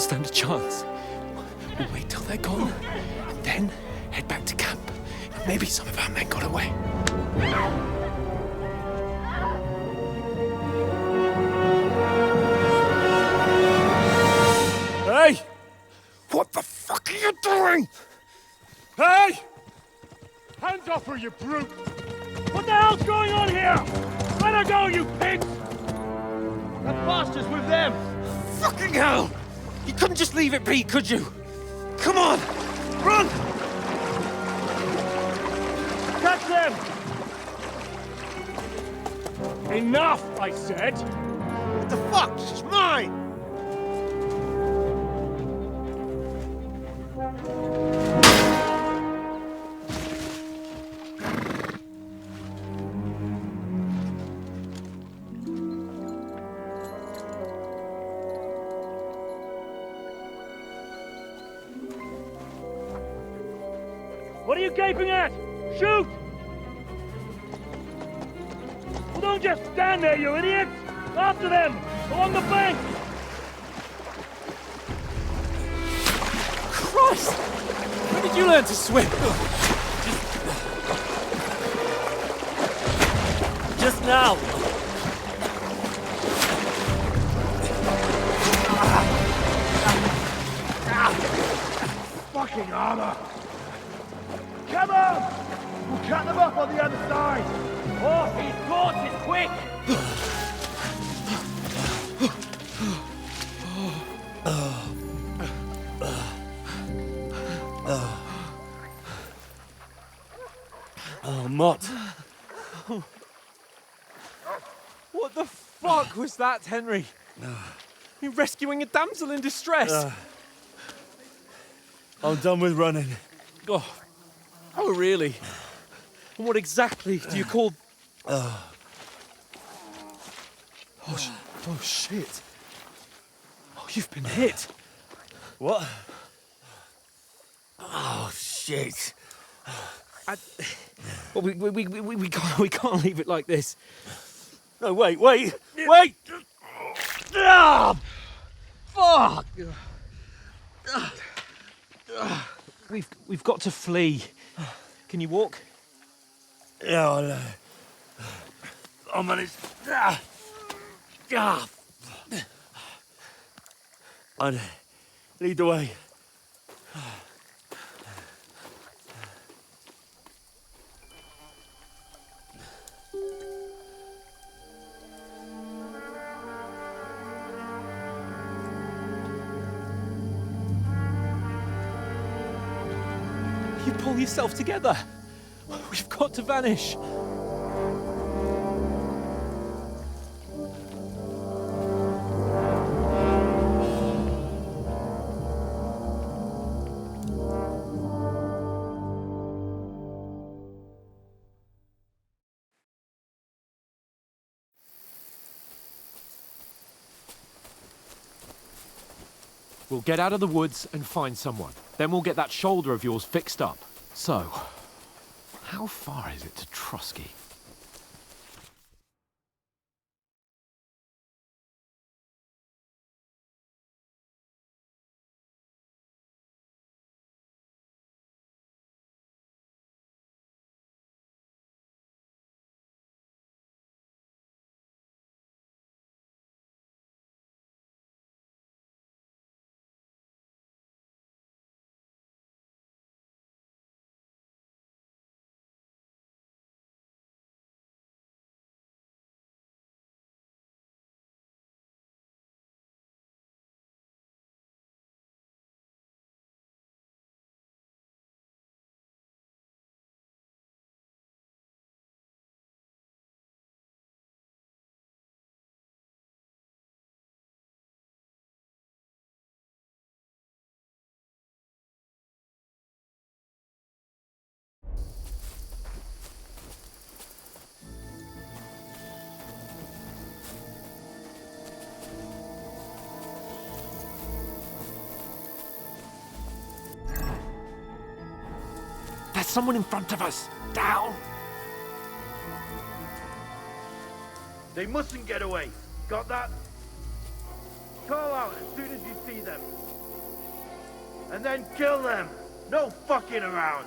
don't stand a chance. We'll wait till they're gone, and then head back to camp. Maybe some of our men got away. Hey! What the fuck are you doing? Hey! Hands off her, you brute! What the hell's going on here? Let her go, you pigs! That bastard's with them! Fucking hell! You couldn't just leave it be, could you? Come on! Run! Catch them! Enough, I said! What the fuck? She's mine! What are you gaping at? Shoot! Well, don't just stand there, you idiots! After them! Along the bank! Christ! When did you learn to swim? Just now! Fucking armor! Come on! We'll cut them up on the other side! Oh, he's caught! It's quick! Oh, Mott. What the fuck was that, Henry? You're rescuing a damsel in distress. I'm done with running. Oh, really? And what exactly do you call... Oh, shit. Oh, you've been hit. What? Oh, shit. Well, we can't leave it like this. No, wait! Ah! Fuck! We've got to flee. Can you walk? Yeah, I'll manage. I'd lead the way. You pull yourself together. We've got to vanish. We'll get out of the woods and find someone. Then we'll get that shoulder of yours fixed up. So, how far is it to Trotsky? There's someone in front of us. Down. They mustn't get away. Got that? call out as soon as you see them. And then kill them. No fucking around.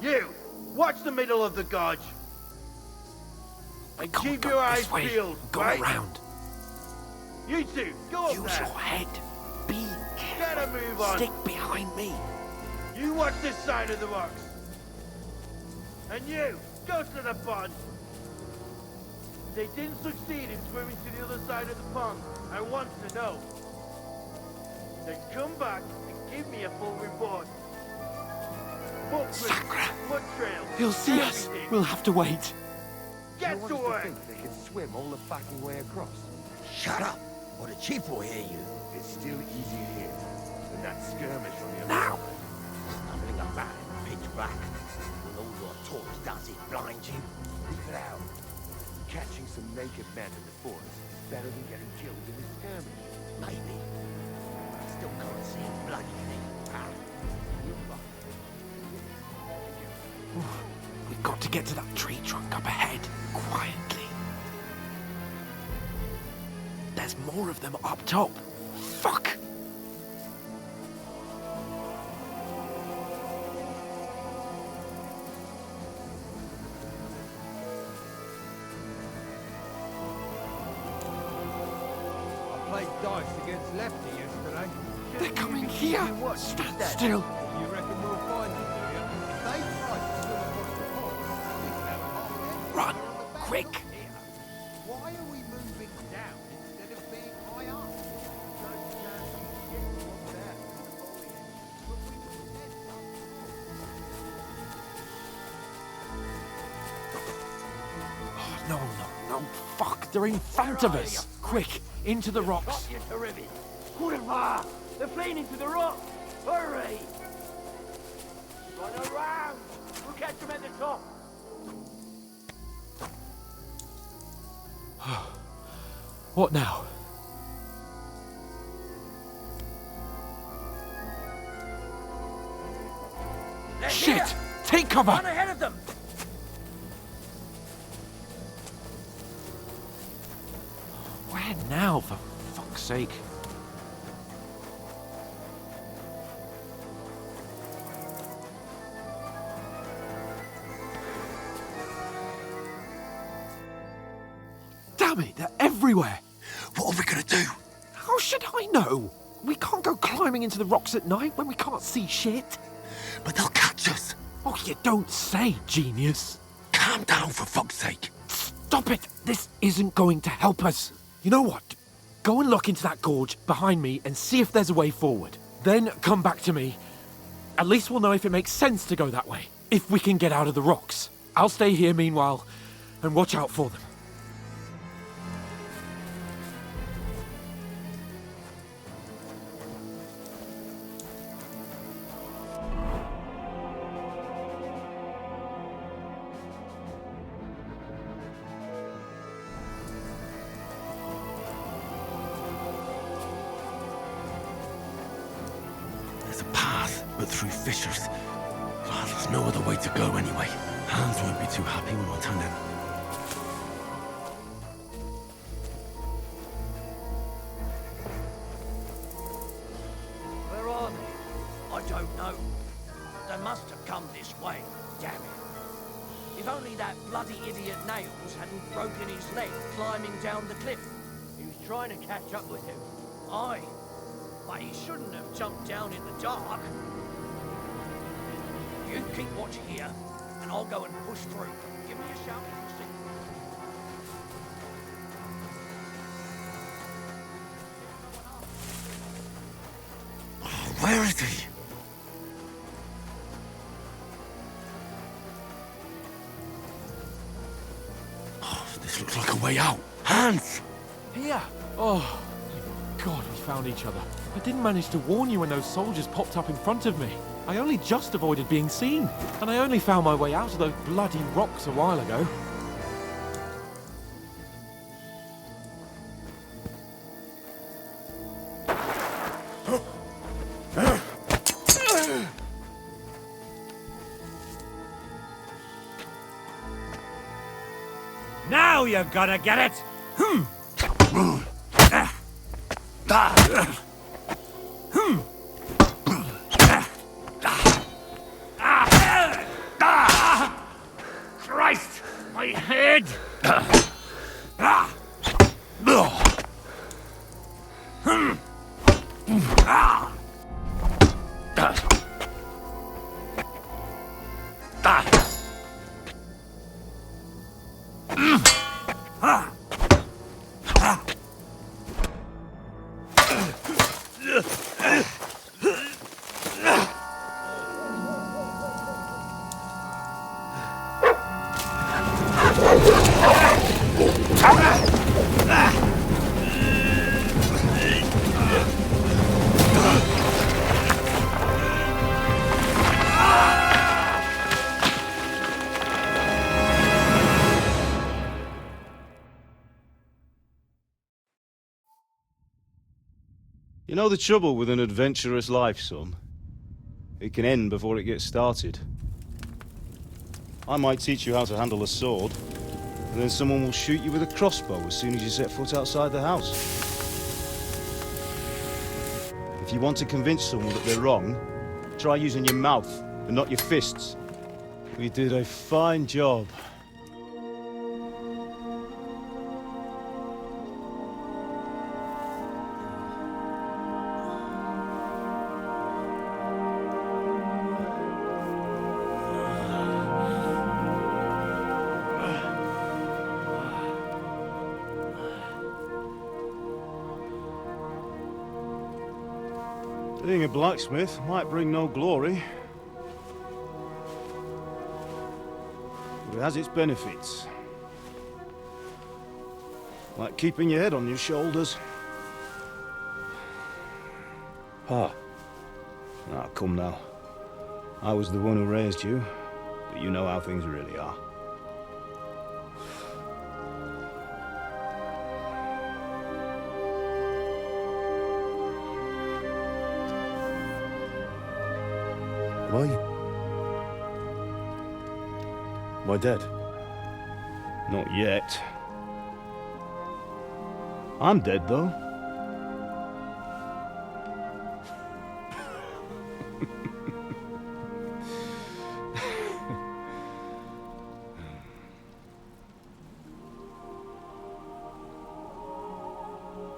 You, watch the middle of the gorge. And keep your eyes peeled, right? Around. You two, go up Use there. your head. Be Get a move on. Stick behind me. You watch this side of the rocks. And you, go to the pond. If they didn't succeed in swimming to the other side of the pond, I want to know. Then come back and give me a full report. Footprints, foot trails, He'll see us. everything. We'll have to wait. Get to work. They can swim all the fucking way across. Shut up, or the chief will hear you. It's still easy here than that skirmish on the other Now. Stumbling about in pitch black. And all your talk does is blind you. Leave it out. Catching some naked men in the forest is better than getting killed in a skirmish. Maybe. But I still can't see a bloody thing. Ah, you're right. We've got to get to that tree trunk up ahead, quietly. There's more of them up top. Fuck! I played dice against Lefty yesterday. They're coming here! Stand still! You reckon we'll find them, do you? If they try to swim across the pond, we can have a half Run! Quick! Why are we moving down instead of being high up? Oh, no. Fuck, they're in front of us! Quick, into the rocks! You terrific. Hurrah! They're fleeing into the rock. Hurry! Run around. We'll catch them at the top. What now? They're Shit! here. Take cover! Run ahead of them. Where now, for fuck's sake? Damn it, they're everywhere! What are we gonna do? How should I know? We can't go climbing into the rocks at night when we can't see shit. But they'll catch us. Oh, you don't say, genius. Calm down, for fuck's sake. Stop it! This isn't going to help us. You know what? Go and look into that gorge behind me and see if there's a way forward. Then come back to me. At least we'll know if it makes sense to go that way. If we can get out of the rocks. I'll stay here meanwhile and watch out for them. There's a path, but through fissures. Well, there's no other way to go anyway. Hans won't be too happy when I turn in. Where are they? I don't know. They must have come this way. Damn it. If only that bloody idiot Nails hadn't broken his leg climbing down the cliff. He was trying to catch up with him. Aye. But he shouldn't have jumped down in the dark. You keep watch here, and I'll go and push through. Give me a shout if you see. Where is he? Oh, this looks like a way out. Hans! Here! Oh, thank God we found each other. I didn't manage to warn you when those soldiers popped up in front of me. I only just avoided being seen. And I only found my way out of those bloody rocks a while ago. Now you're gonna get it! Christ! My head! You know the trouble with an adventurous life, son? It can end before it gets started. I might teach you how to handle a sword, and then someone will shoot you with a crossbow as soon as you set foot outside the house. If you want to convince someone that they're wrong, try using your mouth and not your fists. We did a fine job. Being a blacksmith might bring no glory, but it has its benefits. Like keeping your head on your shoulders. Ah, come now. I was the one who raised you, but you know how things really are. Am I dead? Not yet. I'm dead, though.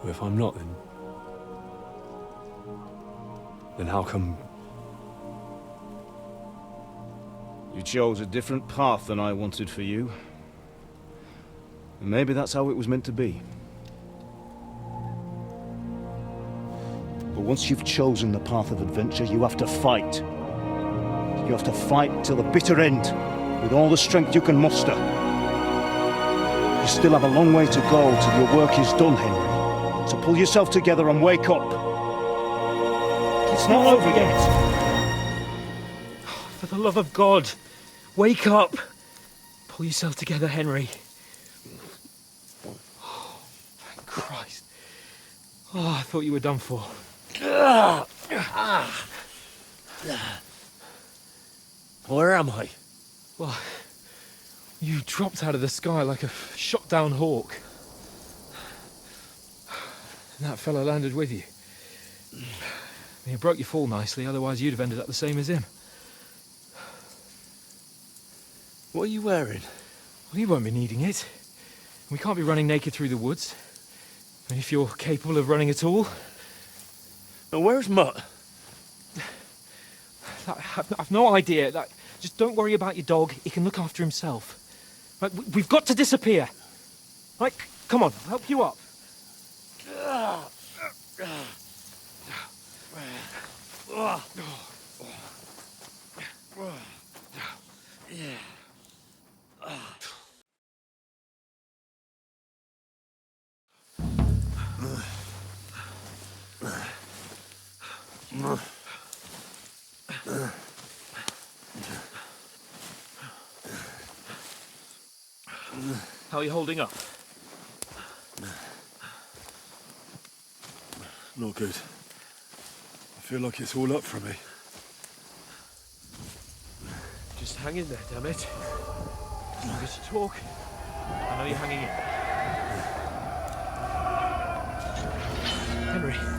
Well, if I'm not, then how come... You chose a different path than I wanted for you. And maybe that's how it was meant to be. But once you've chosen the path of adventure, you have to fight. You have to fight till the bitter end, with all the strength you can muster. You still have a long way to go till your work is done, Henry. So pull yourself together and wake up. It's not over yet. For the love of God, wake up! Pull yourself together, Henry. Oh, thank Christ. Oh, I thought you were done for. Where am I? Well, you dropped out of the sky like a shot-down hawk. And that fella landed with you. He broke your fall nicely, otherwise you'd have ended up the same as him. What are you wearing? Well, you won't be needing it. We can't be running naked through the woods. I mean, if you're capable of running at all. And where's Mutt? I've no idea. Just don't worry about your dog. He can look after himself. Right, we've got to disappear. Right, come on, I'll help you up. How are you holding up? Not good. I feel like it's all up for me. Just hang in there, damn it. As long as you talk, I know you're hanging in. Henry, Henry,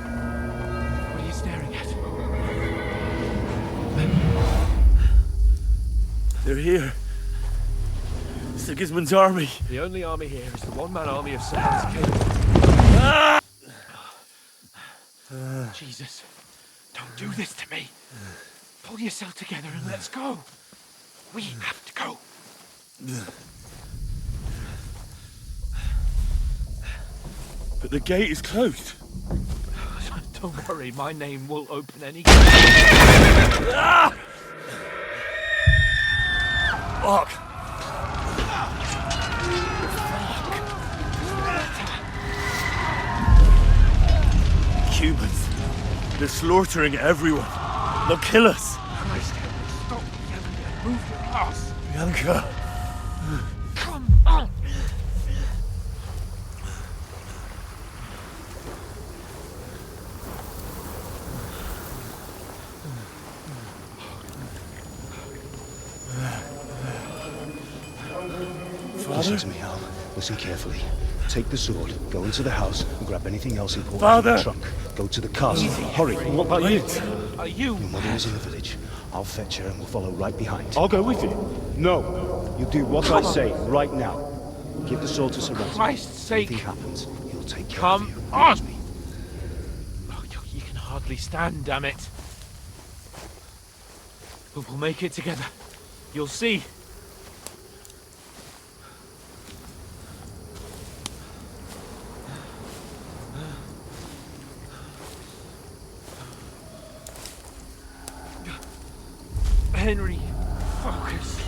what are you staring at? They're here. Sigismund's army. The only army here is the one-man army of Sir Hans King. Jesus, don't do this to me. Pull yourself together and let's go. We have to go. But the gate is closed. Don't worry, my name will open any gate. Fuck! Humans. They're slaughtering everyone. They'll kill us. Christ, Henry, stop yelling and move your ass. Bianca. Come on. Listen to me, Al. Listen carefully. Take the sword, go into the house, and grab anything else important Father! in the trunk. Go to the castle. Hurry. What about you? Are you? Your mother is in the village. I'll fetch her and we'll follow right behind. I'll go with you. No. You do what I say right now. Give the sword to Sir Ransom. Christ's sake. If anything happens, he'll take care Come of you. on! Oh, you can hardly stand, damn it. But we'll make it together. You'll see. Henry, focus.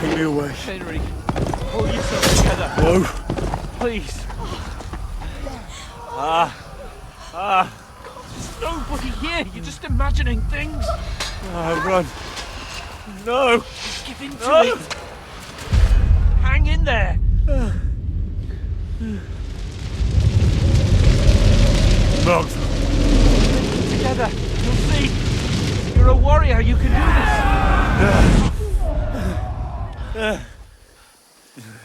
Take me away. Henry, pull yourself together. No. Please. There's nobody here. You're just imagining things. Run. No. Just give in to it. Hang in there. Not. Together. You'll see. You're a warrior. You can do this.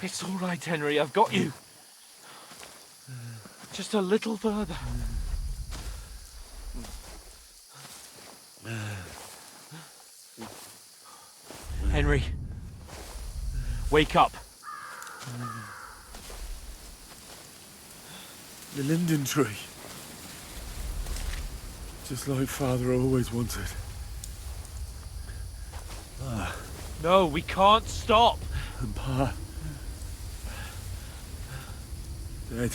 It's all right, Henry. I've got you. Just a little further. Henry, wake up. The linden tree. Just like Father always wanted. No, we can't stop. And Pa. Dead.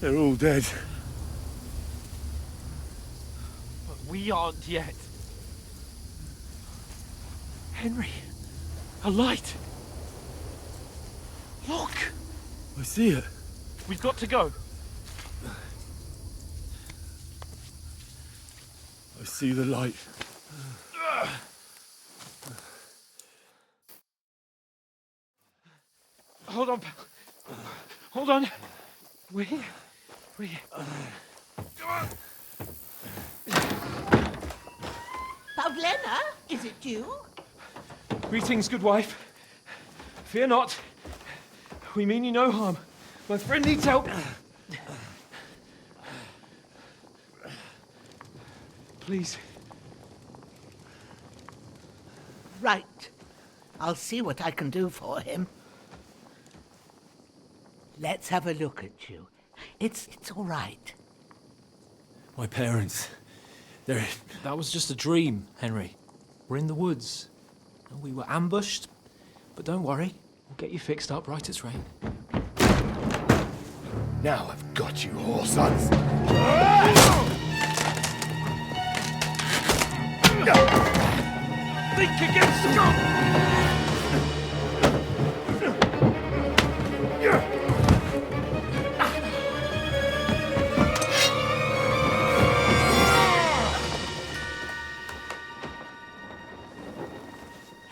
They're all dead. But we aren't yet. Henry, a light. Look. I see it. We've got to go. I see the light. Hold on, pal. Hold on. We're here. We're here. Come on. Pavlena, is it you? Greetings, good wife. Fear not. We mean you no harm. My friend needs help. Please. Right. I'll see what I can do for him. Let's have a look at you. It's all right. My parents. They're... That was just a dream, Henry. We're in the woods. We were ambushed, but don't worry. We'll get you fixed up right as rain. Now I've got you, whoresons. Think again, scum!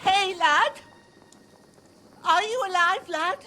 Hey, lad! Are you alive, lad?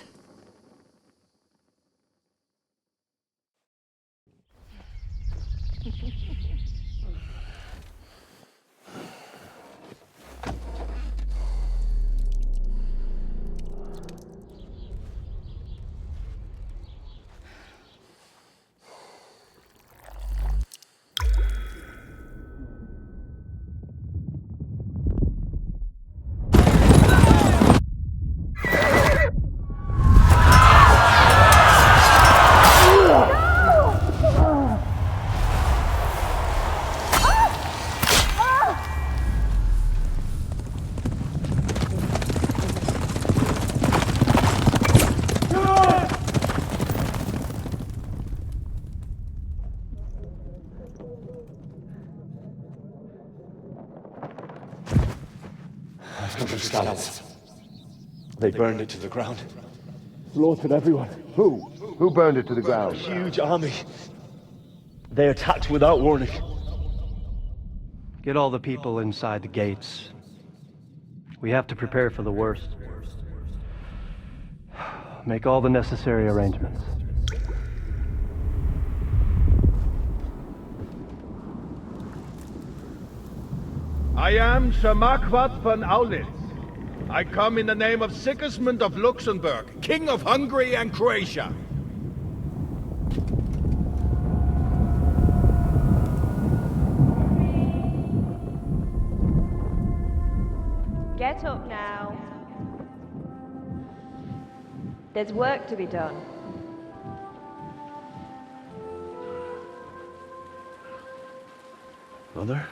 The scouts. They burned it to the ground. Slaughtered everyone. Who? Who burned it to the ground? A huge army. They attacked without warning. Get all the people inside the gates. We have to prepare for the worst. Make all the necessary arrangements. I am Sir Marquardt von Aulitz. I come in the name of Sigismund of Luxembourg, King of Hungary and Croatia. Get up now. There's work to be done. Mother?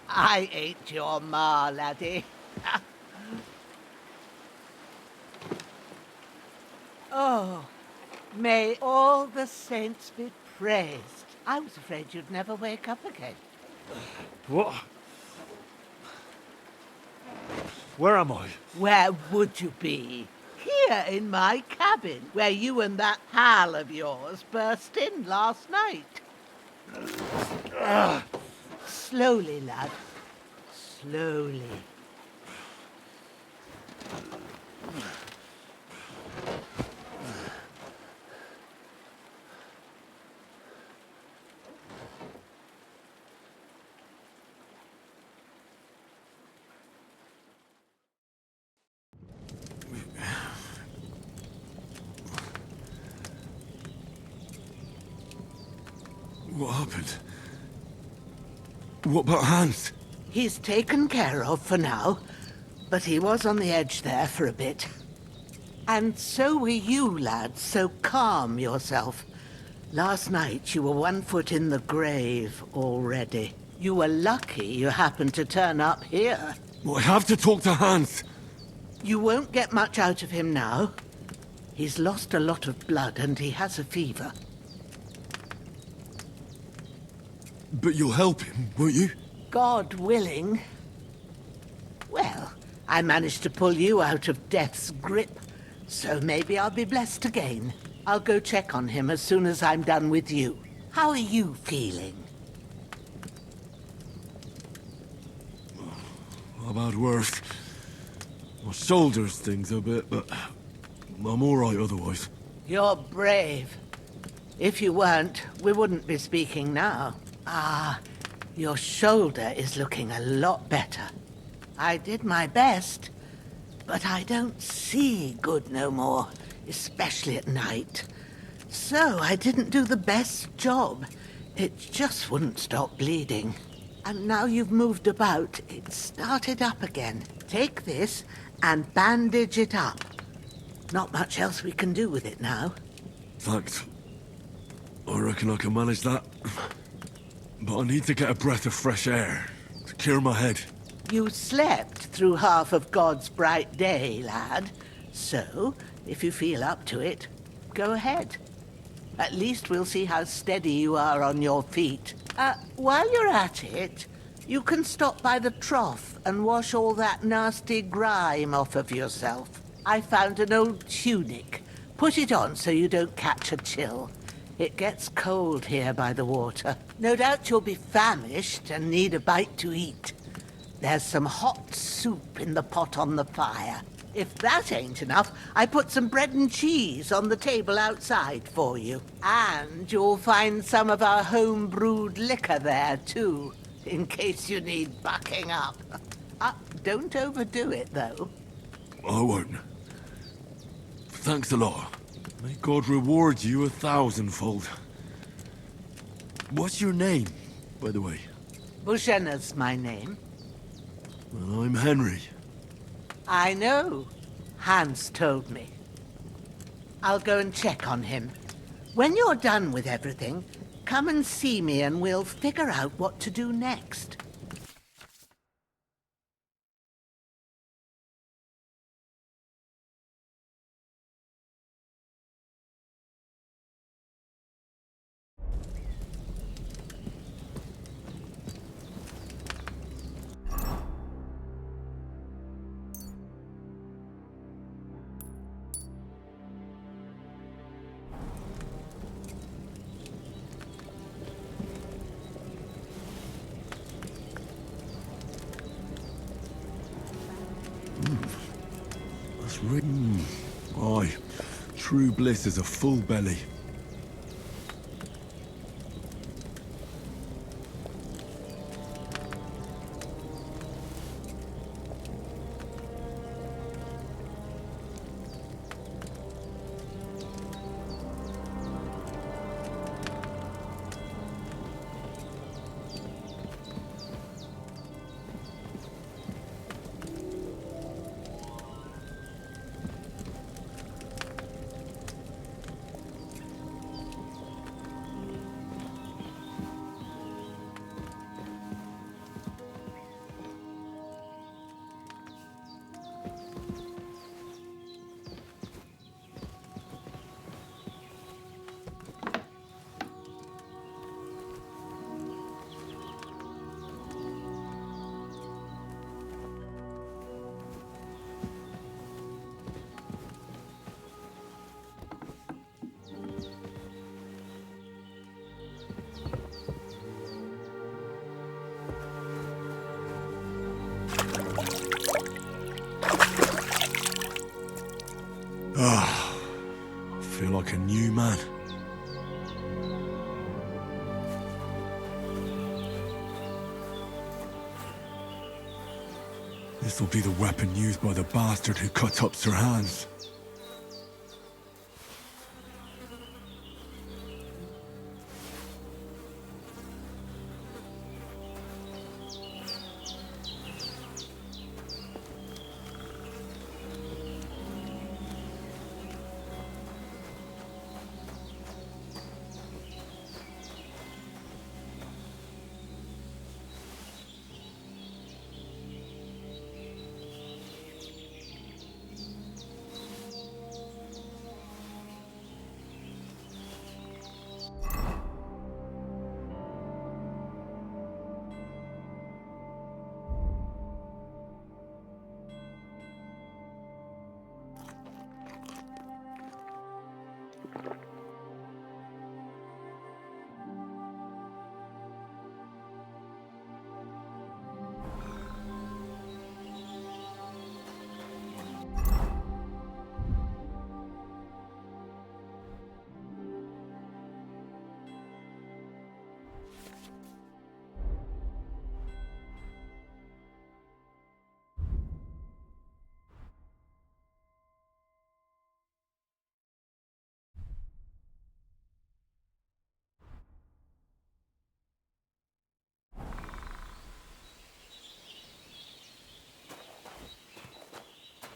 I ain't your ma, laddie. Oh, may all the saints be praised. I was afraid you'd never wake up again. What? Where am I? Where would you be? Here in my cabin, where you and that pal of yours burst in last night. Slowly, lad. Slowly. What happened? What about Hans? He's taken care of for now, but he was on the edge there for a bit. And so were you, lad, so calm yourself. Last night you were 1 foot in the grave already. You were lucky you happened to turn up here. Well, I have to talk to Hans. You won't get much out of him now. He's lost a lot of blood and he has a fever. But you'll help him, won't you? God willing. Well, I managed to pull you out of death's grip, so maybe I'll be blessed again. I'll go check on him as soon as I'm done with you. How are you feeling? I've had worse. My shoulders stings a bit, but I'm all right otherwise. You're brave. If you weren't, we wouldn't be speaking now. Ah, your shoulder is looking a lot better. I did my best, but I don't see good no more, especially at night. So I didn't do the best job. It just wouldn't stop bleeding. And now you've moved about, it started up again. Take this and bandage it up. Not much else we can do with it now. Thanks. I reckon I can manage that. But I need to get a breath of fresh air to clear my head. You slept through half of God's bright day, lad. So, if you feel up to it, go ahead. At least we'll see how steady you are on your feet. While you're at it, you can stop by the trough and wash all that nasty grime off of yourself. I found an old tunic. Put it on so you don't catch a chill. It gets cold here by the water. No doubt you'll be famished and need a bite to eat. There's some hot soup in the pot on the fire. If that ain't enough, I put some bread and cheese on the table outside for you. And you'll find some of our home-brewed liquor there, too, in case you need bucking up. Don't overdo it, though. I won't. Thanks a lot. May God reward you 1,000-fold. What's your name, by the way? Bushenna's my name. Well, I'm Henry. I know. Hans told me. I'll go and check on him. When you're done with everything, come and see me and we'll figure out what to do next. Aye, true bliss is a full belly. Ah, I feel like a new man. This'll be the weapon used by the bastard who cut up Sir Hans.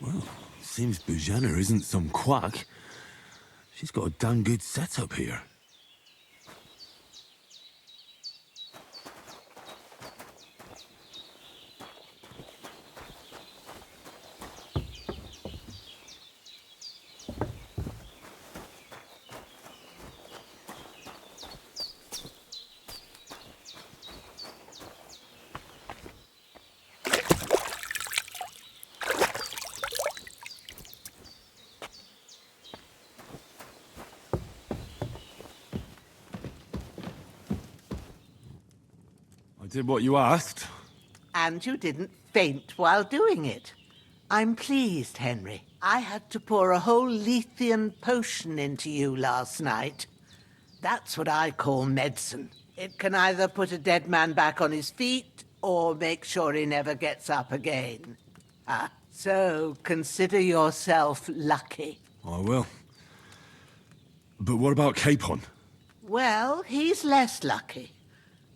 Well, seems Bujana isn't some quack. She's got a damn good setup here. I did what you asked. And you didn't faint while doing it. I'm pleased, Henry. I had to pour a whole Lethean potion into you last night. That's what I call medicine. It can either put a dead man back on his feet or make sure he never gets up again. So consider yourself lucky. I will. But what about Capon? Well, he's less lucky.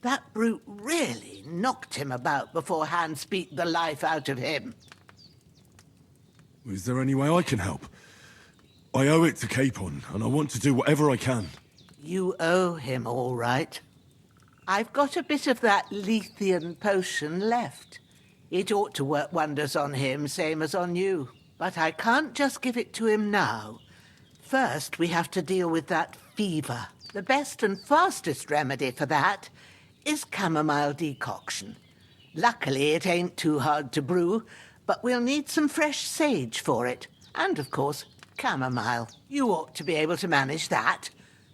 That brute really knocked him about before Hans beat the life out of him. Is there any way I can help? I owe it to Capon, and I want to do whatever I can. You owe him, all right. I've got a bit of that Lethean potion left. It ought to work wonders on him, same as on you. But I can't just give it to him now. First, we have to deal with that fever. The best and fastest remedy for that is chamomile decoction. Luckily, it ain't too hard to brew, but we'll need some fresh sage for it. And, of course, chamomile. You ought to be able to manage that.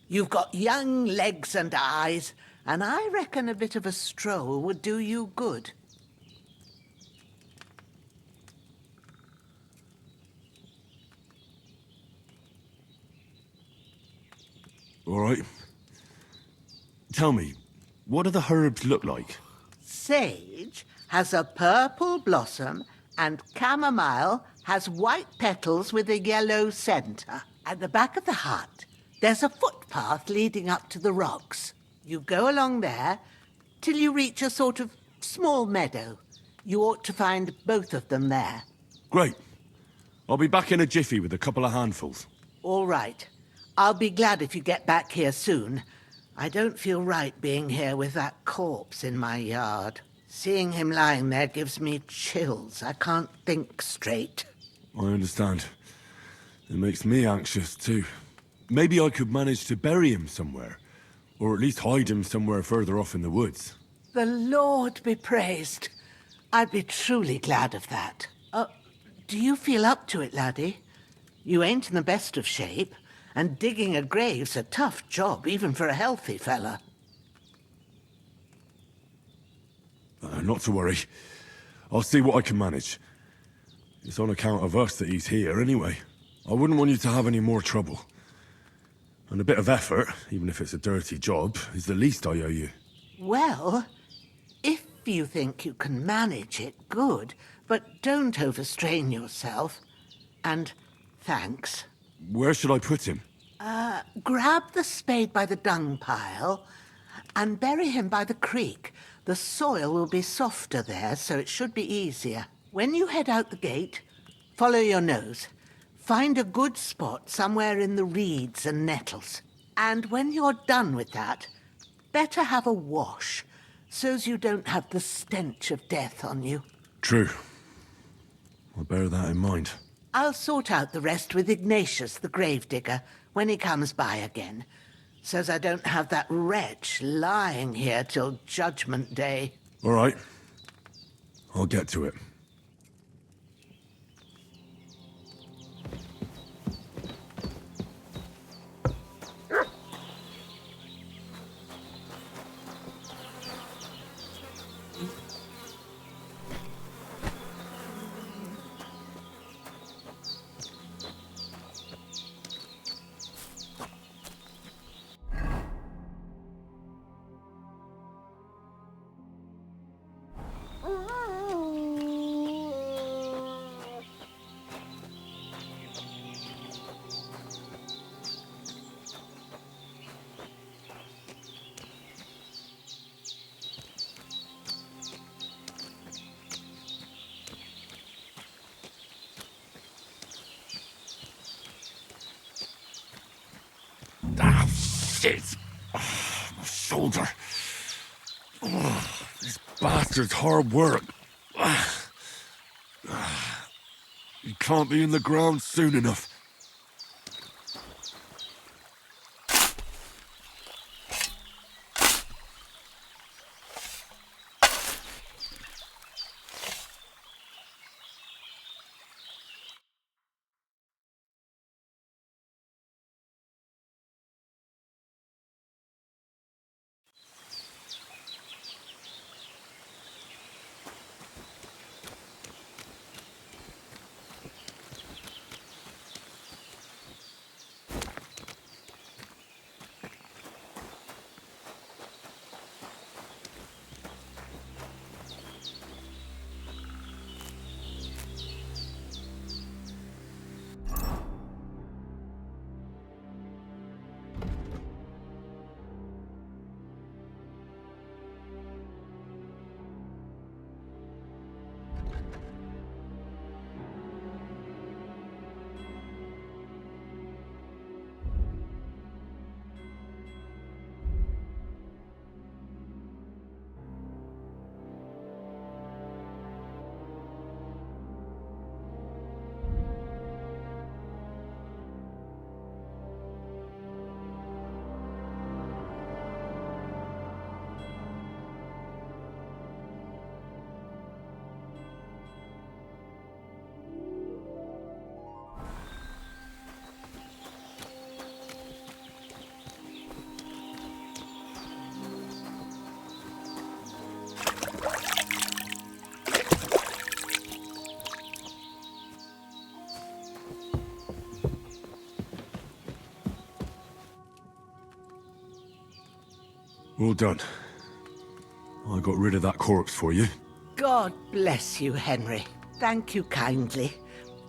You've got young legs and eyes, and I reckon a bit of a stroll would do you good. All right. Tell me, what do the herbs look like? Sage has a purple blossom and chamomile has white petals with a yellow centre. At the back of the hut, there's a footpath leading up to the rocks. You go along there till you reach a sort of small meadow. You ought to find both of them there. Great. I'll be back in a jiffy with a couple of handfuls. All right. I'll be glad if you get back here soon. I don't feel right being here with that corpse in my yard. Seeing him lying there gives me chills. I can't think straight. I understand. It makes me anxious, too. Maybe I could manage to bury him somewhere. Or at least hide him somewhere further off in the woods. The Lord be praised. I'd be truly glad of that. Do you feel up to it, laddie? You ain't in the best of shape, and digging a grave's a tough job, even for a healthy fella. Not to worry. I'll see what I can manage. It's on account of us that he's here, anyway. I wouldn't want you to have any more trouble. And a bit of effort, even if it's a dirty job, is the least I owe you. Well, if you think you can manage it, good. But don't overstrain yourself. And thanks. Where should I put him? Grab the spade by the dung pile and bury him by the creek. The soil will be softer there, so it should be easier. When you head out the gate, follow your nose. Find a good spot somewhere in the reeds and nettles. And when you're done with that, better have a wash, so's you don't have the stench of death on you. True. I'll bear that in mind. I'll sort out the rest with Ignatius, the gravedigger, when he comes by again, so's I don't have that wretch lying here till Judgment Day. All right. I'll get to it. Ah, shit! Oh, my shoulder. Oh, this bastard's hard work. He can't be in the ground soon enough. Well done. I got rid of that corpse for you. God bless you, Henry. Thank you kindly.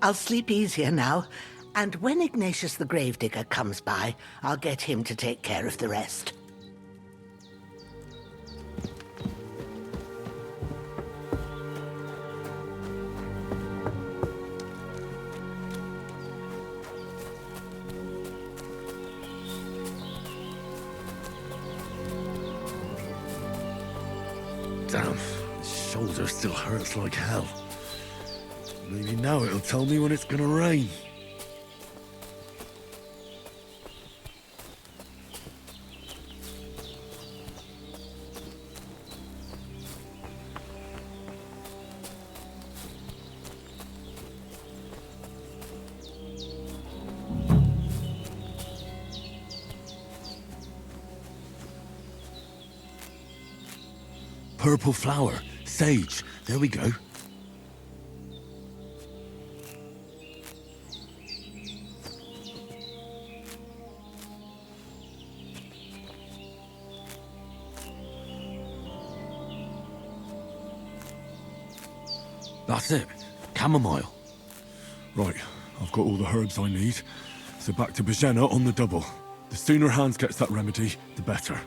I'll sleep easier now, and when Ignatius the Gravedigger comes by, I'll get him to take care of the rest. Damn, his shoulder still hurts like hell. Maybe now it'll tell me when it's gonna rain. Purple flower, sage, there we go. That's it. Chamomile. Right, I've got all the herbs I need. So back to Bajena on the double. The sooner Hans gets that remedy, the better.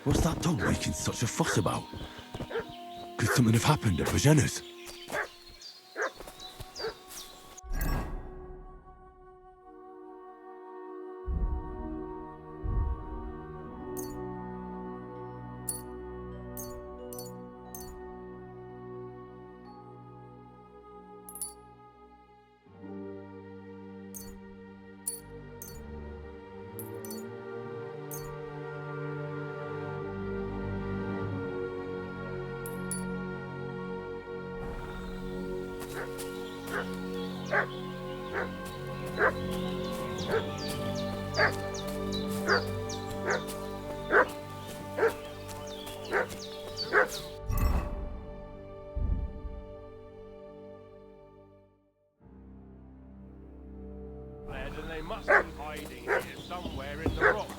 What's that dog making such a fuss about? Could something have happened at Božena's? And they must be hiding here somewhere in the rocks.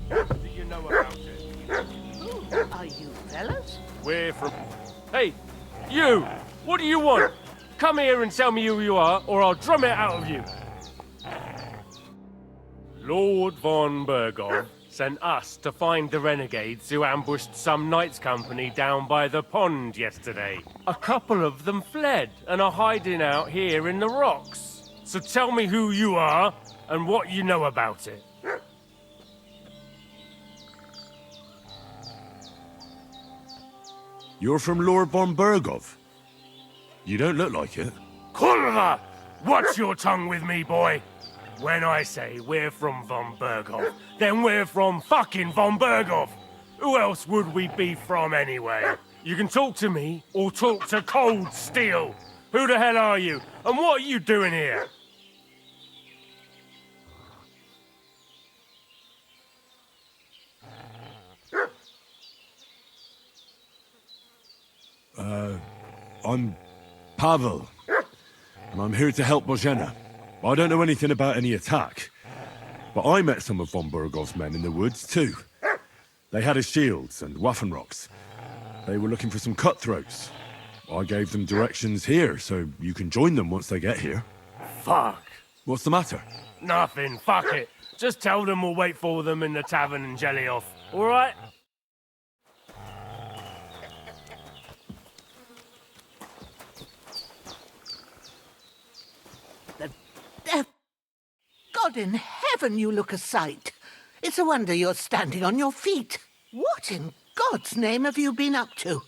What do you know about it? Who are you fellas? We're from... Hey, you! What do you want? Come here and tell me who you are, or I'll drum it out of you. Lord von Bergov sent us to find the renegades who ambushed some knights' company down by the pond yesterday. A couple of them fled and are hiding out here in the rocks. So tell me who you are and what you know about it. You're from Lord von Bergov? You don't look like it. Kurva! Watch your tongue with me, boy! When I say we're from von Bergov, then we're from fucking von Bergov! Who else would we be from anyway? You can talk to me, or talk to Cold Steel! Who the hell are you, and what are you doing here? I'm Pavel, and I'm here to help Bozhena. I don't know anything about any attack, but I met some of von Bergov's men in the woods too. They had his shields and Waffenrocks. They were looking for some cutthroats. I gave them directions here, so you can join them once they get here. Fuck. What's the matter? Nothing, fuck it. Just tell them we'll wait for them in the tavern in Jelioff, alright? God in heaven, you look a sight. It's a wonder you're standing on your feet. What in God's name have you been up to?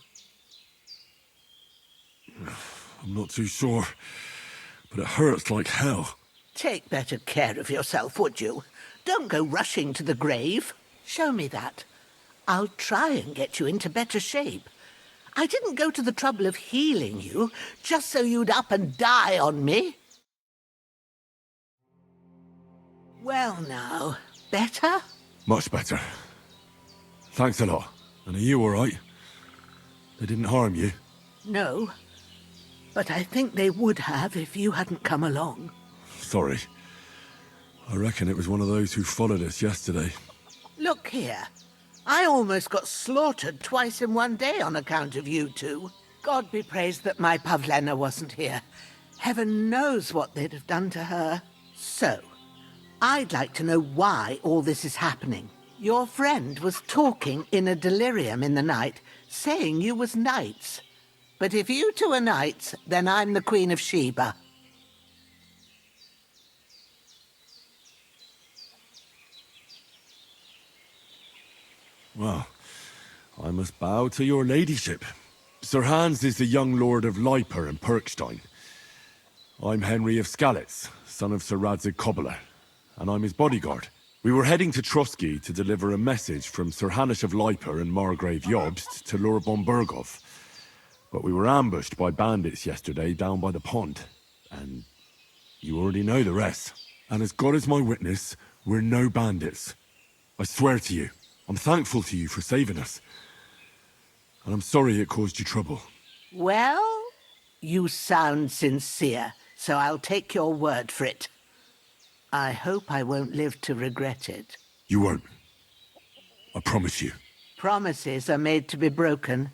I'm not too sure, but it hurts like hell. Take better care of yourself, would you? Don't go rushing to the grave. Show me that. I'll try and get you into better shape. I didn't go to the trouble of healing you just so you'd up and die on me. Well now, better? Much better. Thanks a lot. And are you all right? They didn't harm you? No, but I think they would have if you hadn't come along. Sorry. I reckon it was one of those who followed us yesterday. Look here. I almost got slaughtered twice in one day on account of you two. God be praised that my Pavlena wasn't here. Heaven knows what they'd have done to her. So, I'd like to know why all this is happening. Your friend was talking in a delirium in the night, saying you was knights. But if you two are knights, then I'm the Queen of Sheba. Well, I must bow to your ladyship. Sir Hans is the young lord of Leiper and Perkstein. I'm Henry of Skalitz, son of Sir Radzig Kobyla, and I'm his bodyguard. We were heading to Trotsky to deliver a message from Sir Hanush of Leiper and Margrave Jobst to Lord von Bergov. But we were ambushed by bandits yesterday down by the pond, and you already know the rest. And as God is my witness, we're no bandits. I swear to you. I'm thankful to you for saving us. And I'm sorry it caused you trouble. Well, you sound sincere, so I'll take your word for it. I hope I won't live to regret it. You won't. I promise you. Promises are made to be broken,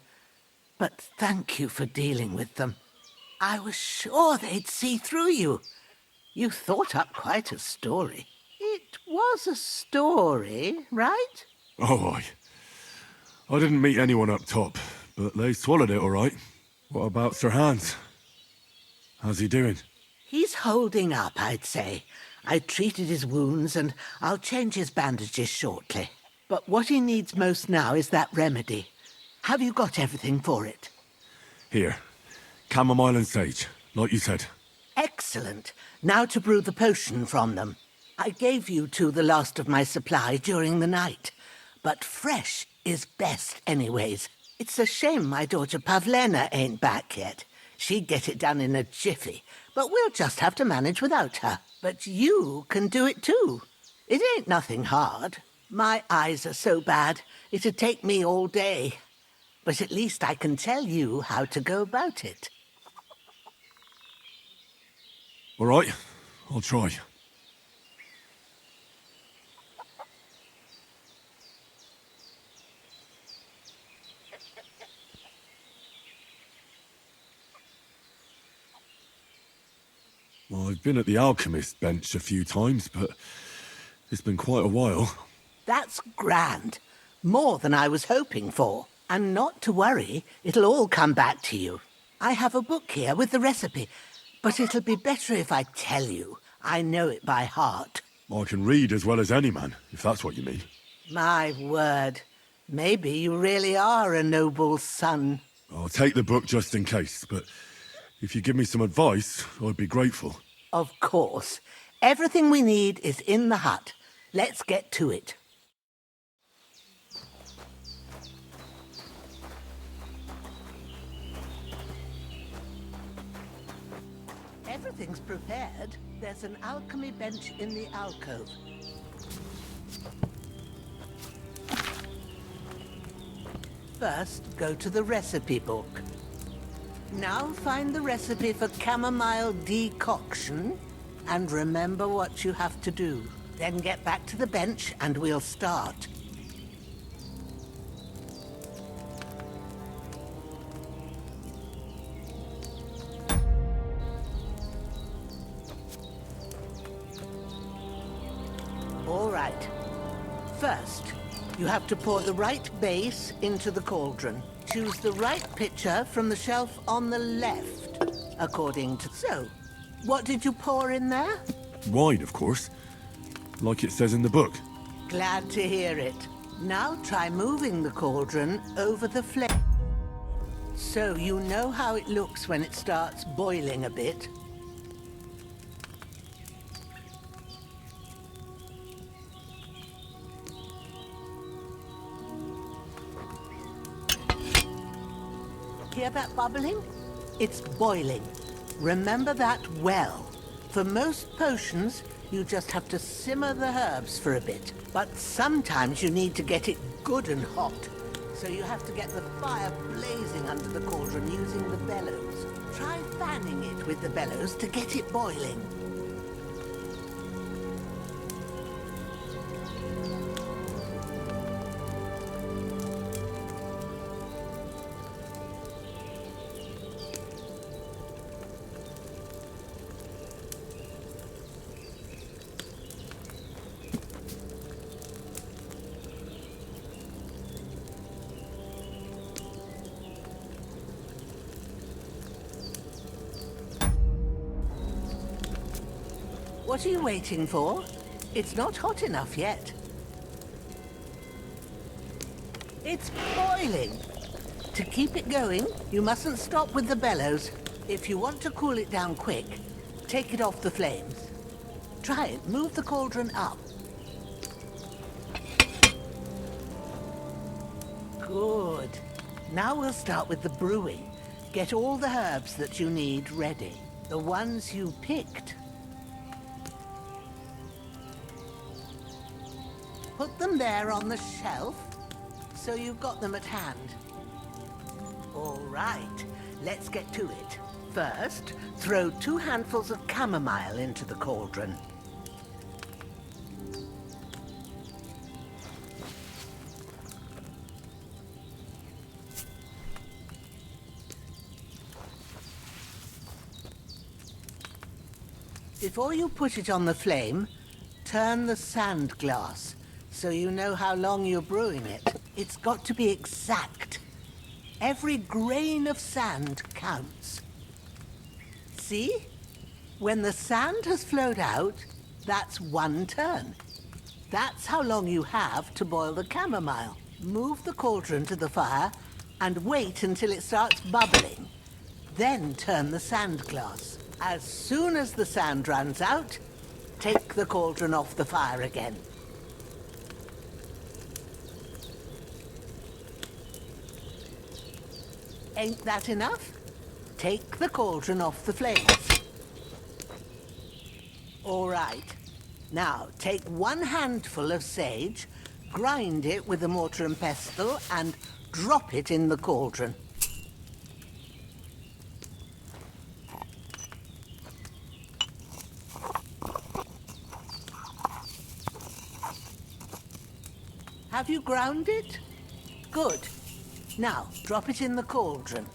but thank you for dealing with them. I was sure they'd see through you. You thought up quite a story. It was a story, right? Oh, I didn't meet anyone up top, but they swallowed it all right. What about Sir Hans? How's he doing? He's holding up, I'd say. I treated his wounds and I'll change his bandages shortly. But what he needs most now is that remedy. Have you got everything for it? Here. Chamomile and sage, like you said. Excellent. Now to brew the potion from them. I gave you two the last of my supply during the night. But fresh is best anyways. It's a shame my daughter Pavlena ain't back yet. She'd get it done in a jiffy, but we'll just have to manage without her. But you can do it too. It ain't nothing hard. My eyes are so bad, it'd take me all day. But at least I can tell you how to go about it. All right, I'll try. Well, I've been at the alchemist bench a few times, but it's been quite a while. That's grand. More than I was hoping for. And not to worry, it'll all come back to you. I have a book here with the recipe, but it'll be better if I tell you. I know it by heart. I can read as well as any man, if that's what you mean. My word. Maybe you really are a noble son. I'll take the book just in case, but if you give me some advice, I'd be grateful. Of course. Everything we need is in the hut. Let's get to it. Everything's prepared. There's an alchemy bench in the alcove. First, go to the recipe book. Now find the recipe for chamomile decoction and remember what you have to do. Then get back to the bench and we'll start. All right. First, you have to pour the right base into the cauldron. Choose the right pitcher from the shelf on the left, according to... So, what did you pour in there? Wine, of course. Like it says in the book. Glad to hear it. Now try moving the cauldron over the flame. So you know how it looks when it starts boiling a bit. Hear that bubbling? It's boiling. Remember that well. For most potions, you just have to simmer the herbs for a bit. But sometimes you need to get it good and hot. So you have to get the fire blazing under the cauldron using the bellows. Try fanning it with the bellows to get it boiling. What are you waiting for? It's not hot enough yet. It's boiling. To keep it going, you mustn't stop with the bellows. If you want to cool it down quick, take it off the flames. Try it. Move the cauldron up. Good. Now we'll start with the brewing. Get all the herbs that you need ready. The ones you picked. Put them there on the shelf, so you've got them at hand. All right. Let's get to it. First, throw 2 handfuls of chamomile into the cauldron. Before you put it on the flame, turn the sand glass so you know how long you're brewing it. It's got to be exact. Every grain of sand counts. See? When the sand has flowed out, that's 1 turn. That's how long you have to boil the chamomile. Move the cauldron to the fire and wait until it starts bubbling. Then turn the sand glass. As soon as the sand runs out, take the cauldron off the fire again. Ain't that enough? Take the cauldron off the flames. All right. Now, take 1 handful of sage, grind it with a mortar and pestle, and drop it in the cauldron. Have you ground it? Good. Now, drop it in the cauldron.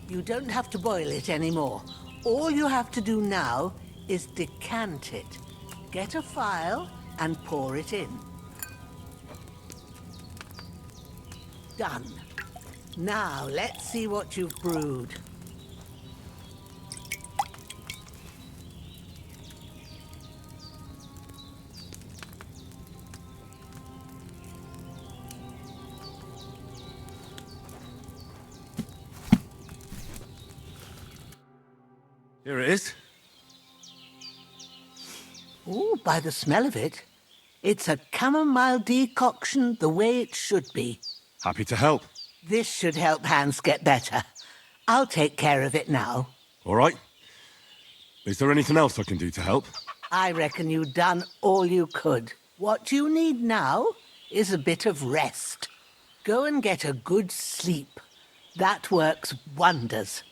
You don't have to boil it anymore. All you have to do now is decant it. Get a phial and pour it in. Done. Now, let's see what you've brewed. Here it is. Ooh, by the smell of it, it's a chamomile decoction the way it should be. Happy to help. This should help Hans get better. I'll take care of it now. All right. Is there anything else I can do to help? I reckon you've done all you could. What you need now is a bit of rest. Go and get a good sleep. That works wonders.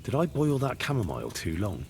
Did I boil that chamomile too long?